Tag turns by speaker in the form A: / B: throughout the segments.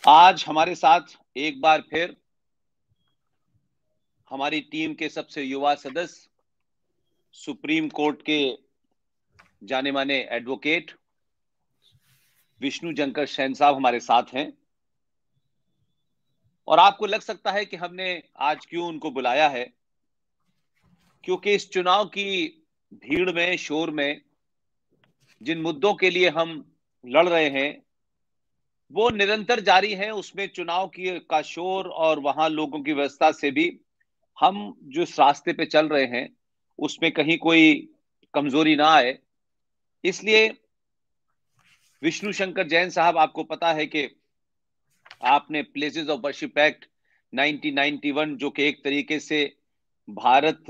A: आज हमारे साथ एक बार फिर हमारी टीम के सबसे युवा सदस्य, सुप्रीम कोर्ट के जाने माने एडवोकेट विष्णु शंकर शैन साहब हमारे साथ हैं। और आपको लग सकता है कि हमने आज क्यों उनको बुलाया है, क्योंकि इस चुनाव की भीड़ में, शोर में जिन मुद्दों के लिए हम लड़ रहे हैं वो निरंतर जारी है। उसमें चुनाव की का शोर और वहां लोगों की व्यवस्था से भी हम जो इस रास्ते पे चल रहे हैं उसमें कहीं कोई कमजोरी ना आए, इसलिए विष्णु शंकर जैन साहब, आपको पता है कि आपने प्लेसेस ऑफ वर्शिप एक्ट 1991, जो कि एक तरीके से भारत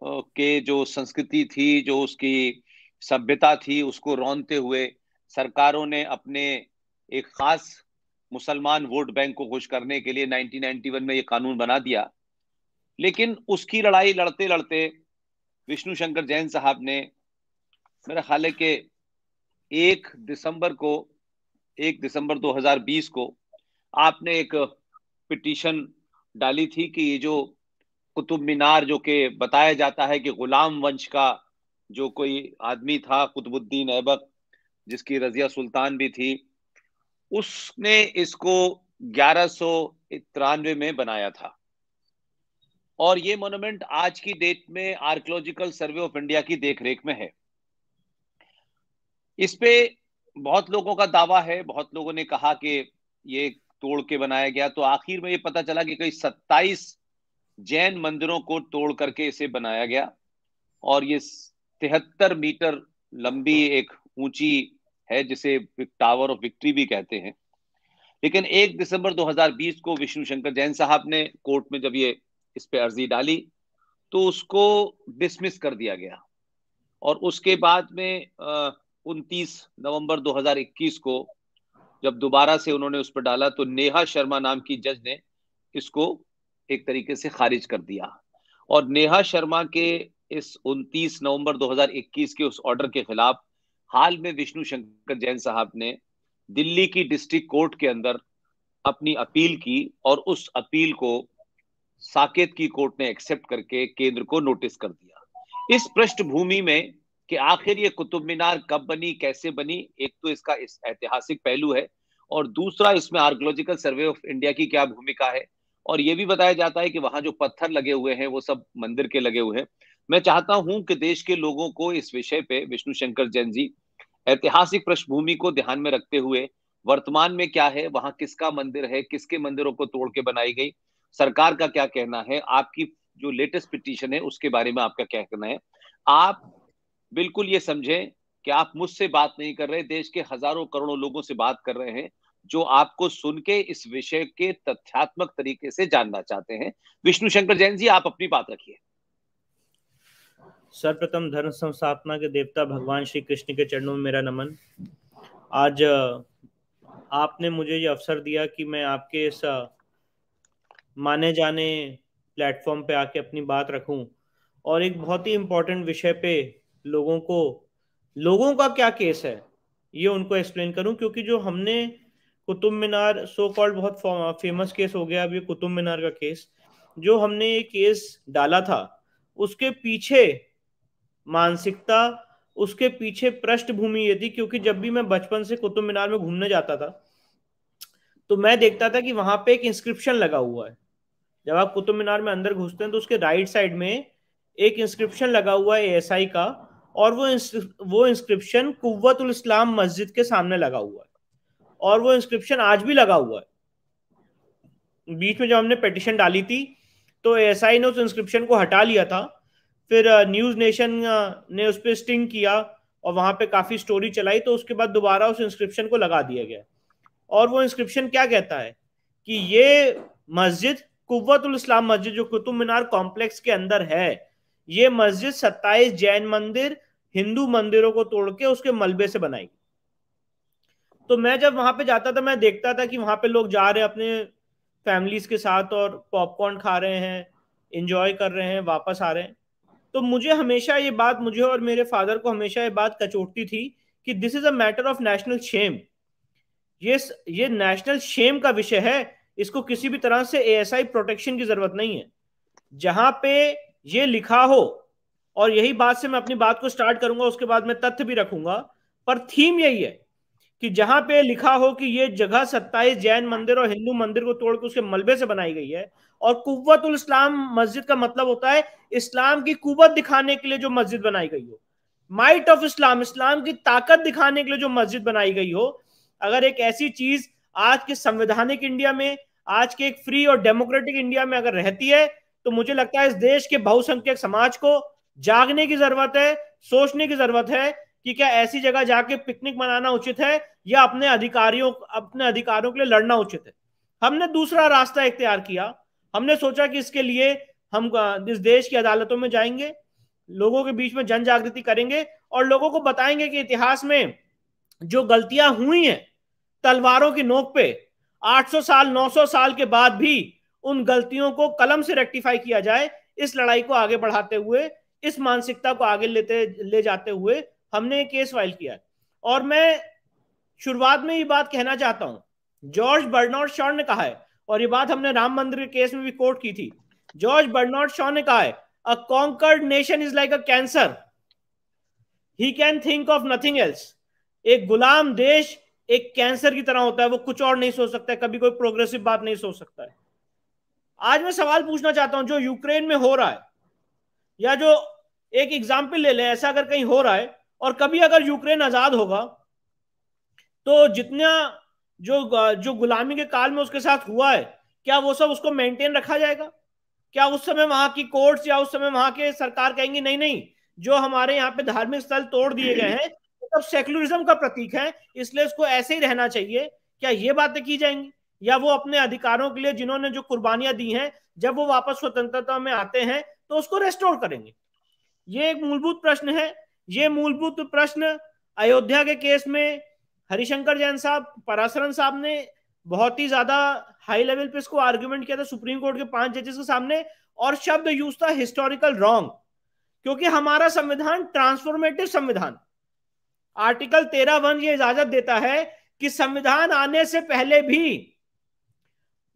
A: के जो संस्कृति थी, जो उसकी सभ्यता थी, उसको रौंदते हुए सरकारों ने अपने एक खास मुसलमान वोट बैंक को खुश करने के लिए 1991 में ये कानून बना दिया। लेकिन उसकी लड़ाई लड़ते लड़ते विष्णु शंकर जैन साहब ने, मेरा ख्याल है कि 1 दिसंबर को 1 दिसंबर 2020 को आपने एक पिटीशन डाली थी कि ये जो कुतुब मीनार, जो कि बताया जाता है कि गुलाम वंश का जो कोई आदमी था, कुतुबुद्दीन ऐबक, जिसकी रजिया सुल्तान भी थी, उसने इसको 1193 में बनाया था। और ये मोन्यूमेंट आज की डेट में आर्कियोलॉजिकल सर्वे ऑफ इंडिया की देखरेख में है। इस पे बहुत लोगों का दावा है, बहुत लोगों ने कहा कि ये तोड़ के बनाया गया, तो आखिर में ये पता चला कि कई 27 जैन मंदिरों को तोड़ करके इसे बनाया गया। और ये 73 मीटर लंबी एक ऊंची है, जिसे टावर ऑफ विक्ट्री भी कहते हैं। लेकिन 1 दिसंबर 2020 को विष्णु शंकर जैन साहब ने कोर्ट में जब ये इस पे अर्जी डाली तो उसको डिसमिस कर दिया गया। और उसके बाद में 29 नवंबर 2021 को जब दोबारा से उन्होंने उस पर डाला तो नेहा शर्मा नाम की जज ने इसको एक तरीके से खारिज कर दिया। और नेहा शर्मा के इस 29 नवंबर 2021 के उस ऑर्डर के खिलाफ हाल में विष्णु शंकर जैन साहब ने दिल्ली की डिस्ट्रिक्ट कोर्ट के अंदर अपनी अपील की, और उस अपील को साकेत की कोर्ट ने एक्सेप्ट करके केंद्र को नोटिस कर दिया। इस पृष्ठभूमि में कि आखिर ये कुतुब मीनार कब बनी, कैसे बनी, एक तो इसका इस ऐतिहासिक पहलू है, और दूसरा इसमें आर्कियोलॉजिकल सर्वे ऑफ इंडिया की क्या भूमिका है। और ये भी बताया जाता है कि वहां जो पत्थर लगे हुए हैं वो सब मंदिर के लगे हुए हैं। मैं चाहता हूं कि देश के लोगों को इस विषय पे विष्णु शंकर जैन जी ऐतिहासिक पृष्ठभूमि को ध्यान में रखते हुए वर्तमान में क्या है, वहां किसका मंदिर है, किसके मंदिरों को तोड़ के बनाई गई, सरकार का क्या कहना है, आपकी जो लेटेस्ट पिटीशन है उसके बारे में आपका क्या कहना है। आप बिल्कुल ये समझें कि आप मुझसे बात नहीं कर रहे, देश के हजारों करोड़ों लोगों से बात कर रहे हैं जो आपको सुन के इस विषय के तथ्यात्मक तरीके से जानना चाहते हैं। विष्णु शंकर जैन जी, आप अपनी बात रखिए।
B: सर्वप्रथम धर्म संस्थापना के देवता भगवान श्री कृष्ण के चरणों में मेरा नमन। आज आपने मुझे ये अवसर दिया कि मैं आपके इस माने जाने प्लेटफॉर्म पे आके अपनी बात रखूं और एक बहुत ही इम्पोर्टेंट विषय पे लोगों का क्या केस है ये उनको एक्सप्लेन करूं, क्योंकि जो हमने कुतुब मीनार सो कॉल्ड बहुत फेमस केस हो गया अब ये कुतुब मीनार का केस, जो हमने ये केस डाला था उसके पीछे मानसिकता, उसके पीछे पृष्ठभूमि ये थी क्योंकि जब भी मैं बचपन से कुतुब मीनार में घूमने जाता था तो मैं देखता था कि वहां पे एक इंस्क्रिप्शन लगा हुआ है। जब आप कुतुब मीनार में अंदर घुसते हैं तो उसके राइट साइड में एक इंस्क्रिप्शन लगा हुआ है एएसआई का, और वो इंस्क्रिप्शन कुव्वतुल इस्लाम मस्जिद के सामने लगा हुआ है, और वो इंस्क्रिप्शन आज भी लगा हुआ है। बीच में जब हमने पिटीशन डाली थी तो एएसआई ने उस इंस्क्रिप्शन को हटा लिया था, फिर न्यूज नेशन ने उस पर स्टिंग किया और वहां पे काफी स्टोरी चलाई, तो उसके बाद दोबारा उस इंस्क्रिप्शन को लगा दिया गया। और वो इंस्क्रिप्शन क्या कहता है कि ये मस्जिद कुव्वतुल इस्लाम मस्जिद जो कुतुब मीनार कॉम्प्लेक्स के अंदर है, ये मस्जिद 27 जैन मंदिर हिंदू मंदिरों को तोड़ के उसके मलबे से बनाई। तो मैं जब वहां पे जाता था मैं देखता था कि वहां पे लोग जा रहे हैं अपने फैमिलीज के साथ और पॉपकॉर्न खा रहे हैं, इंजॉय कर रहे हैं, वापस आ रहे हैं। तो मुझे और मेरे फादर को हमेशा ये बात कचोटती थी कि this is a matter of national shame, ये नेशनल शेम का विषय है। इसको किसी भी तरह से एएसआई प्रोटेक्शन की जरूरत नहीं है। जहां पे ये लिखा हो, और यही बात से मैं अपनी बात को स्टार्ट करूंगा, उसके बाद मैं तथ्य भी रखूंगा, पर थीम यही है कि जहां पे लिखा हो कि ये जगह 27 जैन मंदिर और हिंदू मंदिर को तोड़ के उसके मलबे से बनाई गई है, और कुव्वतुल इस्लाम मस्जिद का मतलब होता है इस्लाम की कुव्वत दिखाने के लिए जो मस्जिद बनाई गई हो, माइट ऑफ इस्लाम, इस्लाम की ताकत दिखाने के लिए जो मस्जिद बनाई गई हो, अगर एक ऐसी चीज आज के संवैधानिक इंडिया में, आज के एक फ्री और डेमोक्रेटिक इंडिया में अगर रहती है, तो मुझे लगता है इस देश के बहुसंख्यक समाज को जागने की जरूरत है, सोचने की जरूरत है कि क्या ऐसी जगह जाके पिकनिक मनाना उचित है या अपने अधिकारों के लिए लड़ना उचित है। हमने दूसरा रास्ता इख्तियार किया। हमने सोचा कि इसके लिए हम इस देश की अदालतों में जाएंगे, लोगों के बीच में जन जागृति करेंगे और लोगों को बताएंगे कि इतिहास में जो गलतियां हुई हैं तलवारों की नोक पे, 800 साल 900 साल के बाद भी उन गलतियों को कलम से रेक्टिफाई किया जाए। इस लड़ाई को आगे बढ़ाते हुए, इस मानसिकता को आगे ले जाते हुए हमने एक केस फाइल किया। और मैं शुरुआत में ये बात कहना चाहता हूं, जॉर्ज बर्नार्ड शॉ ने कहा है, और ये बात हमने राम मंदिर के केस में भी कोट की थी। जॉर्ज बर्नार्ड शॉ ने कहा है, a conquered nation is like a cancer, he can think of nothing else. एक गुलाम देश एक कैंसर की तरह होता है, वो कुछ और नहीं सोच सकता है, कभी कोई प्रोग्रेसिव बात नहीं सोच सकता है। आज मैं सवाल पूछना चाहता हूं, जो यूक्रेन में हो रहा है, या जो एक एग्जाम्पल ले लें, ऐसा अगर कहीं हो रहा है और कभी अगर यूक्रेन आजाद होगा, तो जितना जो गुलामी के काल में उसके साथ हुआ है, क्या वो सब उसको मेंटेन रखा जाएगा? क्या उस समय वहां की कोर्ट्स या उस समय वहां के सरकार कहेंगी नहीं नहीं, जो हमारे यहाँ पे धार्मिक स्थल तोड़ दिए गए हैं वो सब सेकुलरिज्म का प्रतीक है, इसलिए इसको ऐसे ही रहना चाहिए? क्या ये बातें की जाएंगी? या वो अपने अधिकारों के लिए जिन्होंने जो कुर्बानियां दी हैं, जब वो वापस स्वतंत्रता में आते हैं तो उसको रेस्टोर करेंगे? ये एक मूलभूत प्रश्न है। ये मूलभूत प्रश्न अयोध्या के केस में हरिशंकर जैन साहब, पराशरन साहब ने बहुत ही ज्यादा हाई लेवल पे इसको आर्ग्यूमेंट किया था सुप्रीम कोर्ट के 5 जजेस के सामने, और शब्द यूज था हिस्टोरिकल रॉन्ग, क्योंकि हमारा संविधान ट्रांसफॉर्मेटिव संविधान, आर्टिकल 13(1) ये इजाजत देता है कि संविधान आने से पहले भी,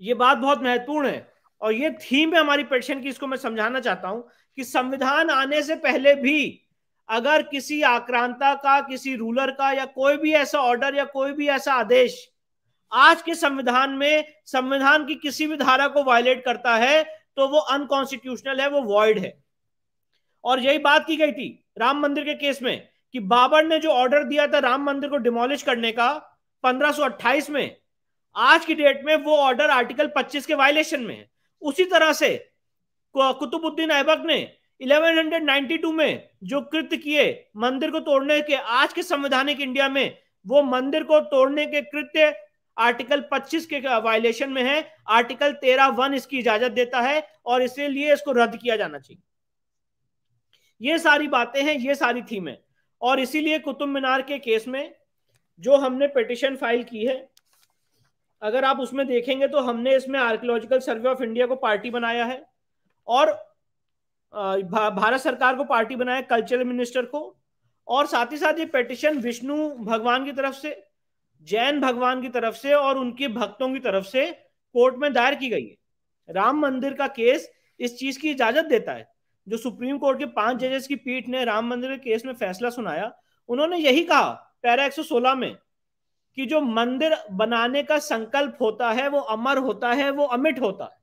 B: ये बात बहुत महत्वपूर्ण है और ये थीम है हमारी पेटिशन की, इसको मैं समझाना चाहता हूं कि संविधान आने से पहले भी अगर किसी आक्रांता का, किसी रूलर का, या कोई भी ऐसा ऑर्डर या कोई भी ऐसा आदेश आज के संविधान में संविधान की किसी भी धारा को वायलेट करता है, तो वो अनकॉन्स्टिट्यूशनल है, वो वॉइड है। और यही बात की गई थी राम मंदिर के केस में कि बाबर ने जो ऑर्डर दिया था राम मंदिर को डिमोलिश करने का 1528 में, आज की डेट में वो ऑर्डर आर्टिकल 25 के वायलेशन में है। उसी तरह से कुतुबुद्दीन ऐबक ने 1192 में जो कृत्य किए मंदिर को तोड़ने के, आज के संवैधानिक इंडिया में वो मंदिर को तोड़ने के कृत्य आर्टिकल 25 के वायलेशन में है। आर्टिकल 13(1) इसकी इजाजत देता है और इसलिए इसको रद्द किया जाना चाहिए। ये सारी बातें हैं, ये सारी थीम है। और इसीलिए कुतुब मीनार के केस में जो हमने पिटीशन फाइल की है, अगर आप उसमें देखेंगे तो हमने इसमें आर्कियोलॉजिकल सर्वे ऑफ इंडिया को पार्टी बनाया है और भारत सरकार को पार्टी बनाया, कल्चरल मिनिस्टर को, और साथ ही साथ ये पिटीशन विष्णु भगवान की तरफ से, जैन भगवान की तरफ से और उनके भक्तों की तरफ से कोर्ट में दायर की गई है। राम मंदिर का केस इस चीज की इजाजत देता है। जो सुप्रीम कोर्ट के 5 जजेस की पीठ ने राम मंदिर के केस में फैसला सुनाया, उन्होंने यही कहा पैरा 116 में कि जो मंदिर बनाने का संकल्प होता है वो अमर होता है, वो अमिट होता है।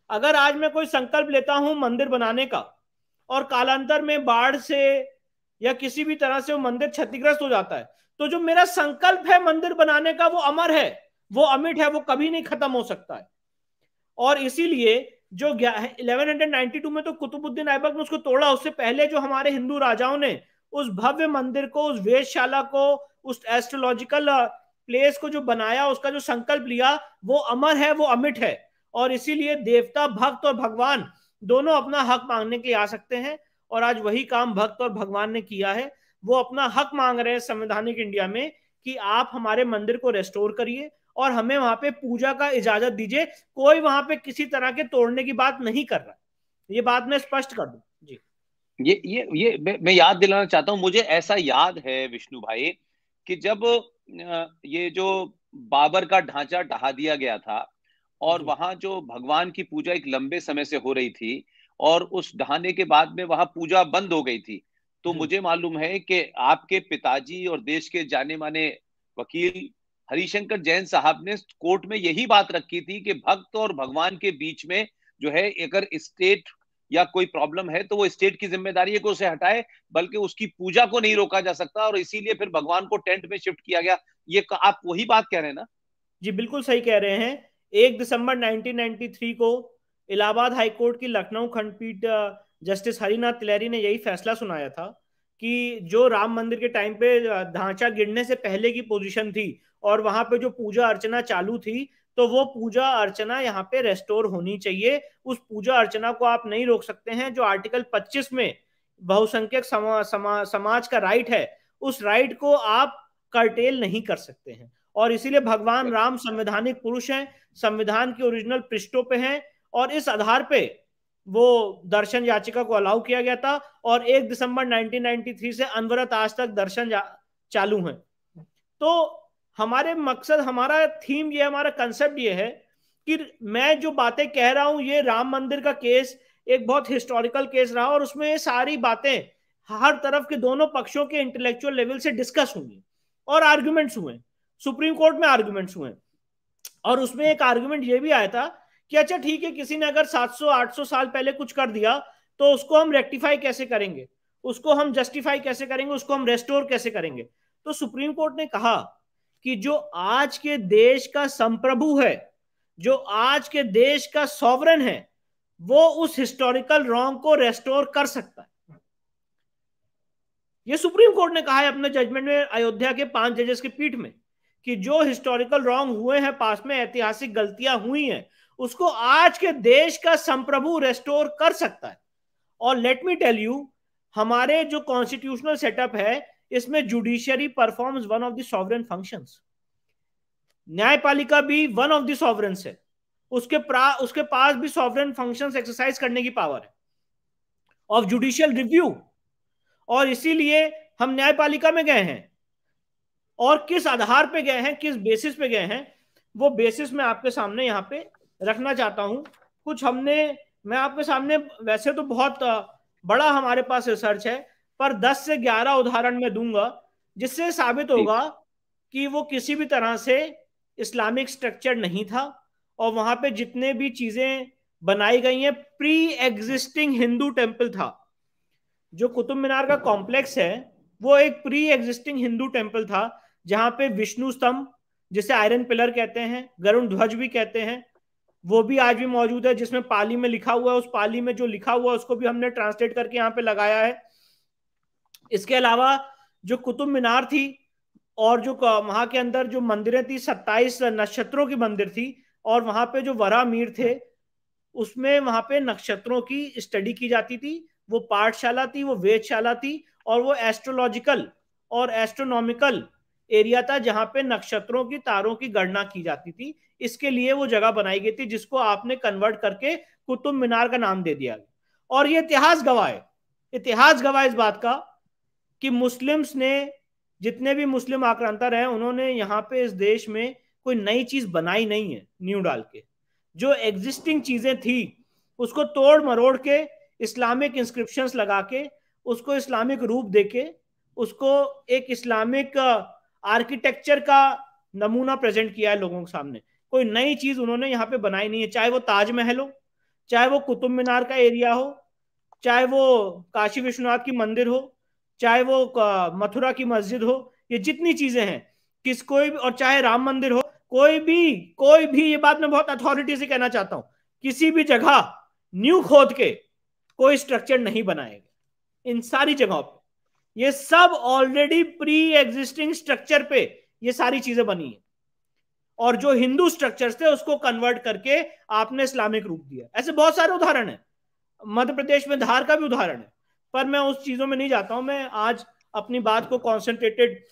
B: अगर आज मैं कोई संकल्प लेता हूं मंदिर बनाने का और कालांतर में बाढ़ से या किसी भी तरह से वो मंदिर क्षतिग्रस्त हो जाता है, तो जो मेरा संकल्प है मंदिर बनाने का वो अमर है, वो अमिट है, वो कभी नहीं खत्म हो सकता है। और इसीलिए जो 1192 में तो कुतुबुद्दीन ऐबक ने उसको तोड़ा, उससे पहले जो हमारे हिंदू राजाओं ने उस भव्य मंदिर को, उस वेधशाला को, उस एस्ट्रोलॉजिकल प्लेस को जो बनाया, उसका जो संकल्प लिया, वो अमर है, वो अमिट है। और इसीलिए देवता, भक्त और भगवान दोनों अपना हक मांगने के लिए आ सकते हैं, और आज वही काम भक्त और भगवान ने किया है। वो अपना हक मांग रहे हैं संवैधानिक इंडिया में कि आप हमारे मंदिर को रेस्टोर करिए और हमें वहां पे पूजा का इजाजत दीजिए। कोई वहां पे किसी तरह के तोड़ने की बात नहीं कर रहा, ये बात मैं स्पष्ट कर दूं जी।
A: ये मैं याद दिलाना चाहता हूं, मुझे ऐसा याद है विष्णु भाई कि जब ये जो बाबर का ढांचा ढहा दिया गया था, और
B: जी
A: वहां जो भगवान की पूजा एक लंबे समय से हो रही थी, और उस ढहाने के बाद में वहां पूजा बंद हो गई थी। तो
B: जी
A: मुझे मालूम है कि आपके पिताजी और देश के जाने माने वकील हरिशंकर जैन साहब ने कोर्ट में यही बात रखी थी कि भक्त और भगवान के बीच में जो है, अगर स्टेट या कोई प्रॉब्लम है तो वो स्टेट की जिम्मेदारी है कि उसे हटाए, बल्कि उसकी पूजा को नहीं रोका जा सकता, और इसीलिए फिर भगवान को टेंट में शिफ्ट किया गया। ये आप वही बात कह रहे हैं ना?
B: जी बिल्कुल सही कह रहे हैं। 1 दिसंबर 1993 को इलाहाबाद हाईकोर्ट की लखनऊ खंडपीठ जस्टिस हरिनाथ तिलैरी ने यही फैसला सुनाया था कि जो राम मंदिर के टाइम पे ढांचा गिरने से पहले की पोजीशन थी और वहां पे जो पूजा अर्चना चालू थी, तो वो पूजा अर्चना यहाँ पे रेस्टोर होनी चाहिए। उस पूजा अर्चना को आप नहीं रोक सकते हैं। जो आर्टिकल 25 में बहुसंख्यक समाज का राइट है, उस राइट को आप कर्टेल नहीं कर सकते हैं। और इसीलिए भगवान राम संवैधानिक पुरुष हैं, संविधान के ओरिजिनल पृष्ठों पे हैं, और इस आधार पे वो दर्शन याचिका को अलाउ किया गया था। और 1 दिसंबर 1993 से अनवरत आज तक दर्शन चालू हैं। तो हमारे मकसद, हमारा थीम ये, हमारा कंसेप्ट ये है कि मैं जो बातें कह रहा हूं, ये राम मंदिर का केस एक बहुत हिस्टोरिकल केस रहा, और उसमें ये सारी बातें हर तरफ के दोनों पक्षों के इंटेलेक्चुअल लेवल से डिस्कस हुई और आर्ग्यूमेंट्स हुए, सुप्रीम कोर्ट में आर्ग्यूमेंट्स हुए। और उसमें एक आर्ग्यूमेंट ये भी आया था कि अच्छा ठीक है, किसी ने अगर 700-800 साल पहले कुछ कर दिया तो उसको हम रेक्टिफाई कैसे करेंगे, उसको हम जस्टिफाई कैसे करेंगे, उसको हम रेस्टोर कैसे करेंगे। तो सुप्रीम कोर्ट ने कहा कि जो आज के देश का संप्रभु है, जो आज के देश का सॉवरन है, वो उस हिस्टोरिकल रॉन्ग को रेस्टोर कर सकता है। ये सुप्रीम कोर्ट ने कहा है अपने जजमेंट में अयोध्या के 5 जजेस की पीठ में, कि जो हिस्टोरिकल रॉन्ग हुए हैं पास में, ऐतिहासिक गलतियां हुई हैं, उसको आज के देश का संप्रभु रेस्टोर कर सकता है। और लेट मी टेल यू, हमारे जो कॉन्स्टिट्यूशनल सेटअप है, इसमें judiciary performs one of the sovereign functions. न्यायपालिका भी वन ऑफ द सॉवरेंस है, उसके पास भी सॉवरेन फंक्शंस एक्सरसाइज करने की पावर है ऑफ जुडिशियल रिव्यू। और इसीलिए हम न्यायपालिका में गए हैं, और किस आधार पे गए हैं, किस बेसिस पे गए हैं, वो बेसिस मैं आपके सामने यहाँ पे रखना चाहता हूं। कुछ हमने, मैं आपके सामने, वैसे तो बहुत बड़ा हमारे पास रिसर्च है, पर 10 से 11 उदाहरण मैं दूंगा जिससे साबित
A: ठीक।
B: होगा कि वो किसी भी तरह से इस्लामिक स्ट्रक्चर नहीं था। और वहां पे जितने भी चीजें बनाई गई हैं, प्री एग्जिस्टिंग हिंदू टेम्पल था। जो कुतुब मीनार का कॉम्प्लेक्स है, वो एक प्री एग्जिस्टिंग हिंदू टेम्पल था, जहां पे विष्णु स्तंभ, जिसे आयरन पिलर कहते हैं, गरुण ध्वज भी कहते हैं, वो भी आज भी मौजूद है, जिसमें पाली में लिखा हुआ है। उस पाली में जो लिखा हुआ है उसको भी हमने ट्रांसलेट करके यहाँ पे लगाया है। इसके अलावा जो कुतुब मीनार थी, और जो वहां के अंदर जो मंदिरें थी, 27 नक्षत्रों की मंदिर थी, और वहां पे जो वरा मीर थे, उसमें वहां पे नक्षत्रों की स्टडी की जाती थी। वो पाठशाला थी, वो वेदशाला थी, और वो एस्ट्रोलॉजिकल और एस्ट्रोनॉमिकल एरिया था, जहां पे नक्षत्रों की, तारों की गणना की जाती थी। इसके लिए वो जगह बनाई गई थी, जिसको आपने कन्वर्ट करके कुतुब मीनार का नाम दे दिया। और ये इतिहास गवाह है, इतिहास गवाह इस बात का कि मुस्लिम्स ने, जितने भी मुस्लिम आक्रांता रहे, उन्होंने यहाँ पे इस देश में कोई नई चीज बनाई नहीं है न्यू डाल के। जो एग्जिस्टिंग चीजें थी उसको तोड़ मरोड़ के, इस्लामिक इंस्क्रिप्शंस लगा के, उसको इस्लामिक रूप देके, उसको एक इस्लामिक आर्किटेक्चर का नमूना प्रेजेंट किया है लोगों के सामने। कोई नई चीज उन्होंने यहाँ पे बनाई नहीं है, चाहे वो ताजमहल हो, चाहे वो कुतुब मीनार का एरिया हो, चाहे वो काशी विश्वनाथ की मंदिर हो, चाहे वो मथुरा की मस्जिद हो, ये जितनी चीजें हैं, किस कोई भी, और चाहे राम मंदिर हो, कोई भी ये बात मैं बहुत अथॉरिटी से कहना चाहता हूं, किसी भी जगह न्यू खोद के कोई स्ट्रक्चर नहीं बनाएगा। इन सारी जगहों पे ये सब ऑलरेडी प्री एग्जिस्टिंग स्ट्रक्चर पे ये सारी चीजें बनी है, और जो हिंदू स्ट्रक्चर्स थे उसको कन्वर्ट करके आपने इस्लामिक रूप दिया। ऐसे बहुत सारे उदाहरण है, मध्य प्रदेश में धार का भी उदाहरण है, पर मैं उस चीजों में नहीं जाता हूं। मैं आज अपनी बात को कॉन्सेंट्रेटेड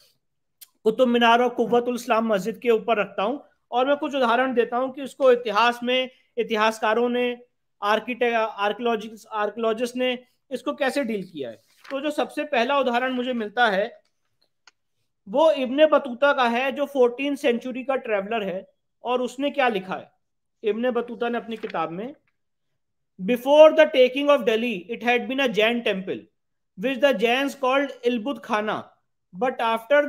B: कुतुब मीनार और कुव्वतुल इस्लाम मस्जिद के ऊपर रखता हूं, और मैं कुछ उदाहरण देता हूं कि इसको इतिहास में इतिहासकारों ने, आर्कियोलॉजिस्ट ने इसको कैसे डील किया है। तो जो सबसे पहला उदाहरण मुझे मिलता है वो इब्ने बतूता का है, जो 14 सेंचुरी का ट्रेवलर है। और उसने क्या लिखा है इब्ने बतूता ने अपनी किताब में? Before the taking of Delhi it had been a Jain temple which the Jains called Ilbut Khana, but after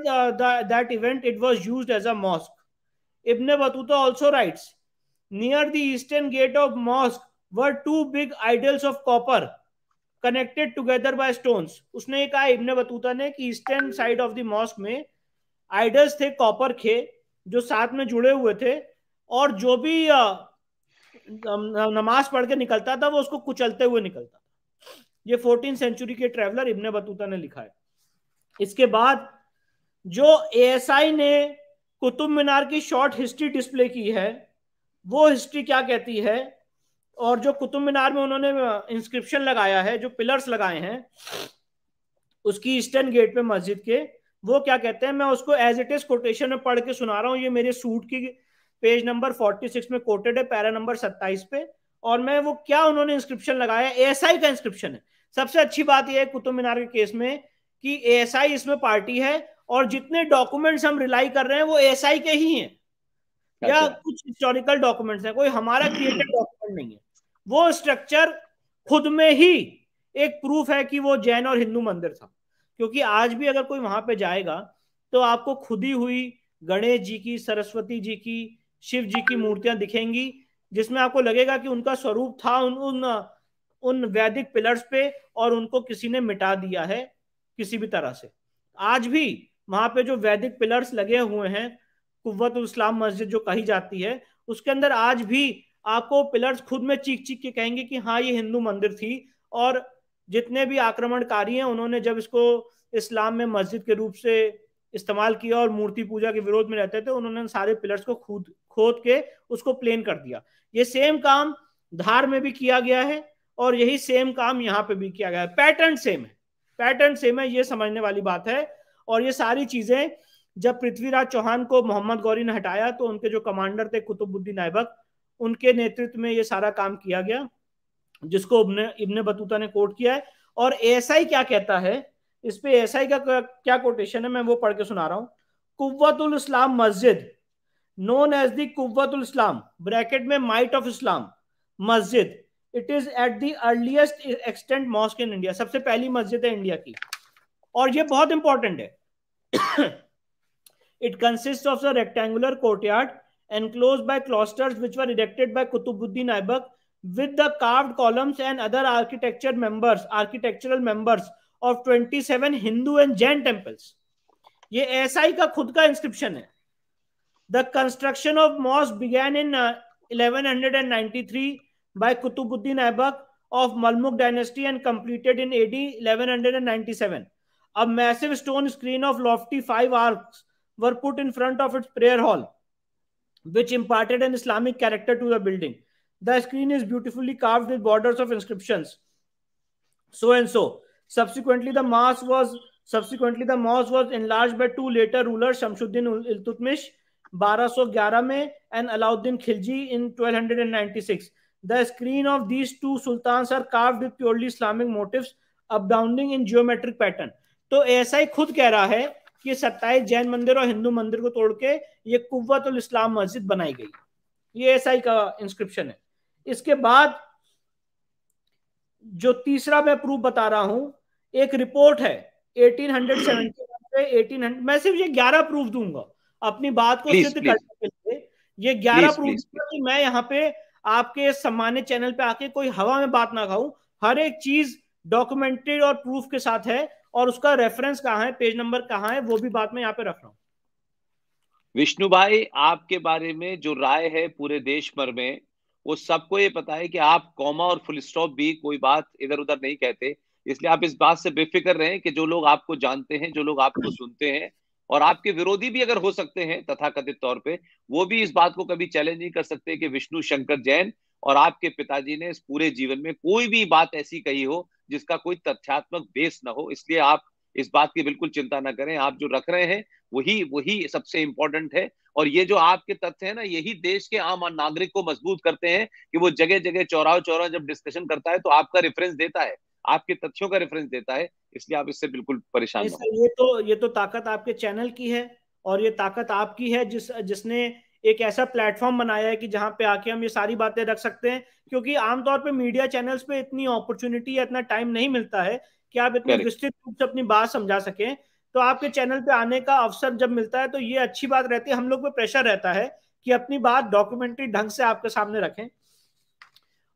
B: that event it was used as a mosque. Ibn Battuta also writes, near the eastern gate of mosque were two big idols of copper connected together by stones. उसने ये कहा Ibn Battuta ने कि eastern side of the mosque में idols थे copper के, जो साथ में जुड़े हुए थे, और जो भी नमाज पढ़ के निकलता था वो उसको कुचलते हुए निकलता था। ये 14 सेंचुरी के ट्रेवलर इब्ने बतूता ने लिखा है। इसके बाद जो एएसआई ने कुतुब मीनार की शॉर्ट हिस्ट्री डिस्प्ले की है, वो हिस्ट्री क्या कहती है, और जो कुतुब मीनार में उन्होंने इंस्क्रिप्शन लगाया है, जो पिलर्स लगाए हैं उसकी ईस्टर्न गेट पे मस्जिद के, वो क्या कहते हैं, मैं उसको एज इट इज कोटेशन में पढ़ के सुना रहा हूँ। ये मेरे सूट की पेज नंबर 46 में कोटेड है, पैरा नंबर 27 पे। और मैं वो क्या उन्होंने इंस्क्रिप्शन लगाया, एएसआई का इंस्क्रिप्शन है। सबसे अच्छी बात यह है कुतुब मीनार के केस में कि एएसआई इसमें पार्टी है, और जितने डॉक्यूमेंट्स हम रिलाई कर रहे हैं वो एएसआई के ही हैं, या कुछ हिस्टोरिकल डॉक्यूमेंट्स हैं, कोई हमारा क्रिएटेड डॉक्यूमेंट नहीं है। वो स्ट्रक्चर खुद में ही एक प्रूफ है कि वो जैन और हिंदू मंदिर था। क्योंकि आज भी अगर कोई वहां पे जाएगा तो आपको खुदी हुई गणेश जी की, सरस्वती जी की, शिव जी की मूर्तियां दिखेंगी, जिसमें आपको लगेगा कि उनका स्वरूप था उन उन उन वैदिक पिलर्स पे, और उनको किसी ने मिटा दिया है किसी भी तरह से। आज भी वहां पे जो वैदिक पिलर्स लगे हुए हैं, कुव्वतुल इस्लाम मस्जिद जो कही जाती है, उसके अंदर आज भी आपको पिलर्स खुद में चीख चीख के कहेंगे कि हाँ ये हिंदू मंदिर थी। और जितने भी आक्रमणकारी हैं उन्होंने जब इसको इस्लाम में मस्जिद के रूप से इस्तेमाल किया और मूर्ति पूजा के विरोध में रहते थे, उन्होंने सारे पिलर्स को खोद के उसको प्लेन कर दिया। ये सेम काम धार में भी किया गया है, और यही सेम काम यहाँ पे भी किया गया है। पैटर्न सेम है, पैटर्न सेम है, ये समझने वाली बात है। और ये सारी चीजें जब पृथ्वीराज चौहान को मोहम्मद गौरी ने हटाया तो उनके जो कमांडर थे कुतुबुद्दीन ऐबक, उनके नेतृत्व में ये सारा काम किया गया, जिसको इब्ने बतूता ने कोट किया है। और एएसआई क्या कहता है इस पे, एएसआई का क्या कोटेशन है, मैं वो पढ़ के सुना रहा हूं। कुव्वतुल इस्लाम मस्जिद known as the Quwwatul Islam (bracket में माइट ऑफ इस्लाम) मस्जिद, it is at the earliest extent mosque in India. सबसे पहली मस्जिद है इंडिया की, और ये बहुत इंपॉर्टेंट है। It consists of a rectangular courtyard enclosed by cloisters which were erected by Qutubuddin Aibak with the carved columns and other architectural members of 27 Hindu and Jain temples. ये एएसआई का खुद का inscription है। The construction of mosque began in 1193 by Qutubuddin Aibak of Mamluk dynasty and completed in AD 1197. A massive stone screen of lofty 5 arcs were put in front of its prayer hall, which imparted an Islamic character to the building. The screen is beautifully carved with borders of inscriptions. So and so. Subsequently, the mosque was enlarged by two later rulers, Shamsuddin Iltutmish 1211 में and Alauddin Khilji in 1296. The screen of these two sultans are carved with purely Islamic motifs abounding in geometric pattern. तो ऐसा ही खुद कह रहा है कि 27 जैन मंदिर और हिंदू मंदिर को तोड़ के ये कुव्वतुल इस्लाम मस्जिद बनाई गई। ये एएसआई का इंस्क्रिप्शन है। इसके बाद जो तीसरा मैं प्रूफ बता रहा हूं, एक रिपोर्ट है 1871 पे 1800, मैं सिर्फ ये 11 प्रूफ दूंगा अपनी बात को सिद्ध करने के लिए। ये 11 प्रूफ दूंगा कि मैं यहाँ पे आपके सम्मानित चैनल पे आके कोई हवा में बात ना खाऊं। हर एक चीज डॉक्यूमेंटेड और प्रूफ के साथ है, और उसका रेफरेंस कहाँ है, पेज नंबर कहाँ है, वो भी बात मैं यहाँ पे रख रहा हूँ।
A: विष्णु भाई, आपके बारे में जो राय है पूरे देश भर में, वो सबको ये पता है कि आप कॉमा और फुल स्टॉप भी कोई बात इधर उधर नहीं कहते। इसलिए आप इस बात से बेफिक्र रहें कि जो लोग आपको जानते हैं, जो लोग आपको सुनते हैं, और आपके विरोधी भी अगर हो सकते हैं तथाकथित तौर पे, वो भी इस बात को कभी चैलेंज नहीं कर सकते कि विष्णु शंकर जैन और आपके पिताजी ने इस पूरे जीवन में कोई भी बात ऐसी कही हो जिसका कोई तथ्यात्मक बेस ना हो। इसलिए आप इस बात की बिल्कुल चिंता ना करें। आप जो रख रहे हैं वही वही सबसे इंपॉर्टेंट है। और ये जो आपके तथ्य है ना, यही देश के आम नागरिक को मजबूत करते हैं कि वो जगह जगह चौराहा चौराहा जब डिस्कशन करता है तो आपका रेफरेंस देता है, आपके तथ्यों का रेफरेंस देता है। इसलिए आप इससे बिल्कुल परेशान
B: नहीं
A: ना
B: सर,
A: हो।
B: ये तो ताकत आपके चैनल की है, और ये ताकत आपकी है जिसने एक ऐसा प्लेटफॉर्म बनाया है कि जहां पे आके हम ये सारी बातें रख सकते हैं। क्योंकि आमतौर पे मीडिया चैनल्स पे इतनी अपॉर्चुनिटी या इतना टाइम नहीं मिलता है कि आप इतने
A: करेक्ट।
B: विस्तृत रूप से अपनी बात समझा सकें। तो आपके चैनल पे आने का अवसर जब मिलता है तो ये अच्छी बात रहती है। हम लोग पे प्रेशर रहता है कि अपनी बात डॉक्यूमेंट्री ढंग से आपके सामने रखें।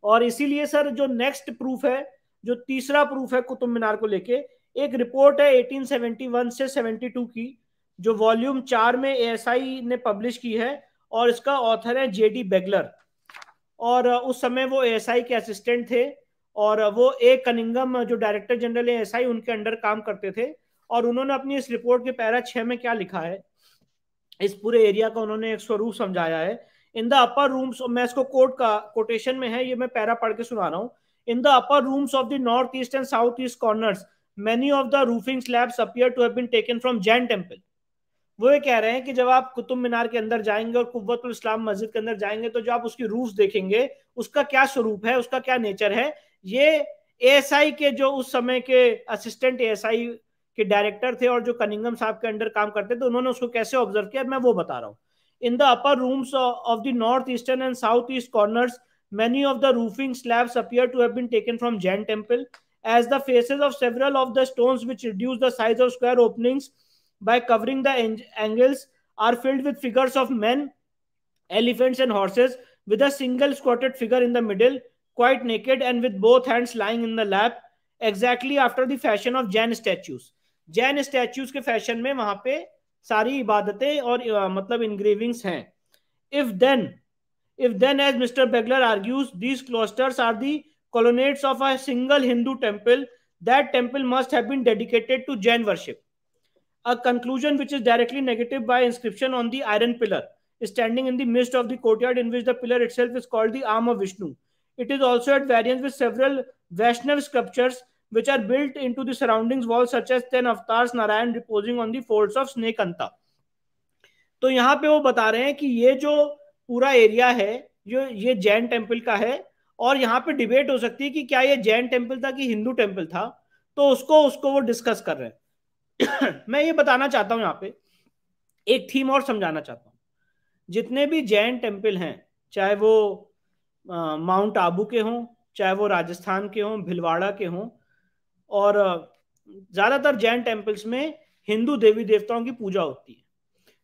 B: और इसीलिए सर जो नेक्स्ट प्रूफ है, जो तीसरा प्रूफ है कुतुब मीनार को लेके, एक रिपोर्ट है 1871 से 72 की, जो वॉल्यूम 4 में एएसआई ने पब्लिश की है, और इसका ऑथर है जेडी बेगलर। और उस समय वो एएसआई के असिस्टेंट थे, और वो ए कनिंगम जो डायरेक्टर जनरल है एएसआई, उनके अंडर काम करते थे। और उन्होंने अपनी इस रिपोर्ट के पैरा 6 में क्या लिखा है, इस पूरे एरिया का उन्होंने एक स्वरूप समझाया है। इन द अपर रूम्स, मैं इसको कोट का कोटेशन में है, ये मैं पैरा पढ़ के सुना रहा हूँ। In the upper rooms of the north east and south east corners many of the roofing slabs appear to have been taken from Jain temple. वो ये कह रहे हैं कि जब आप कुतुब मीनार के अंदर जाएंगे और कुव्वतुल इस्लाम मस्जिद के अंदर जाएंगे तो जो आप उसकी रूफ देखेंगे, उसका क्या स्वरूप है, उसका क्या नेचर है, ये एएसआई के जो उस समय के असिस्टेंट एएसआई के डायरेक्टर थे और जो कनिंगम साहब के अंडर काम करते थे, उन्होंने उसको कैसे ऑब्जर्व किया, मैं वो बता रहा हूँ। In the upper rooms of the north eastern and south east corners many of the roofing slabs appear to have been taken from Jain temple, as the faces of several of the stones which reduce the size of square openings by covering the angles are filled with figures of men, elephants and horses, with a single squatted figure in the middle, quite naked and with both hands lying in the lap, exactly after the fashion of Jain statues. Jain statues के fashion में वहां पे सारी इबादतें और मतलब इंग्रेविंग्स हैं. If then, as Mr. Begler argues, these clusters are the colonnades of a single Hindu temple, that temple must have been dedicated to Jain worship. A conclusion which is directly negative by inscription on the iron pillar standing in the midst of the courtyard, in which the pillar itself is called the arm of Vishnu. It is also at variance with several Vaishnav sculptures which are built into the surroundings walls, such as 10 avatars Narayan reposing on the folds of snake anta. तो यहाँ पे वो बता रहे हैं कि ये जो पूरा एरिया है जो ये जैन टेम्पल का है, और यहाँ पे डिबेट हो सकती है कि क्या ये जैन टेम्पल था कि हिंदू टेम्पल था, तो उसको उसको वो डिस्कस कर रहे हैं. मैं ये बताना चाहता हूँ यहाँ पे एक थीम और समझाना चाहता हूँ. जितने भी जैन टेम्पल हैं, चाहे वो माउंट आबू के हों, चाहे वो राजस्थान के हों, भिलवाड़ा के हों, और ज्यादातर जैन टेम्पल्स में हिंदू देवी देवताओं की पूजा होती है.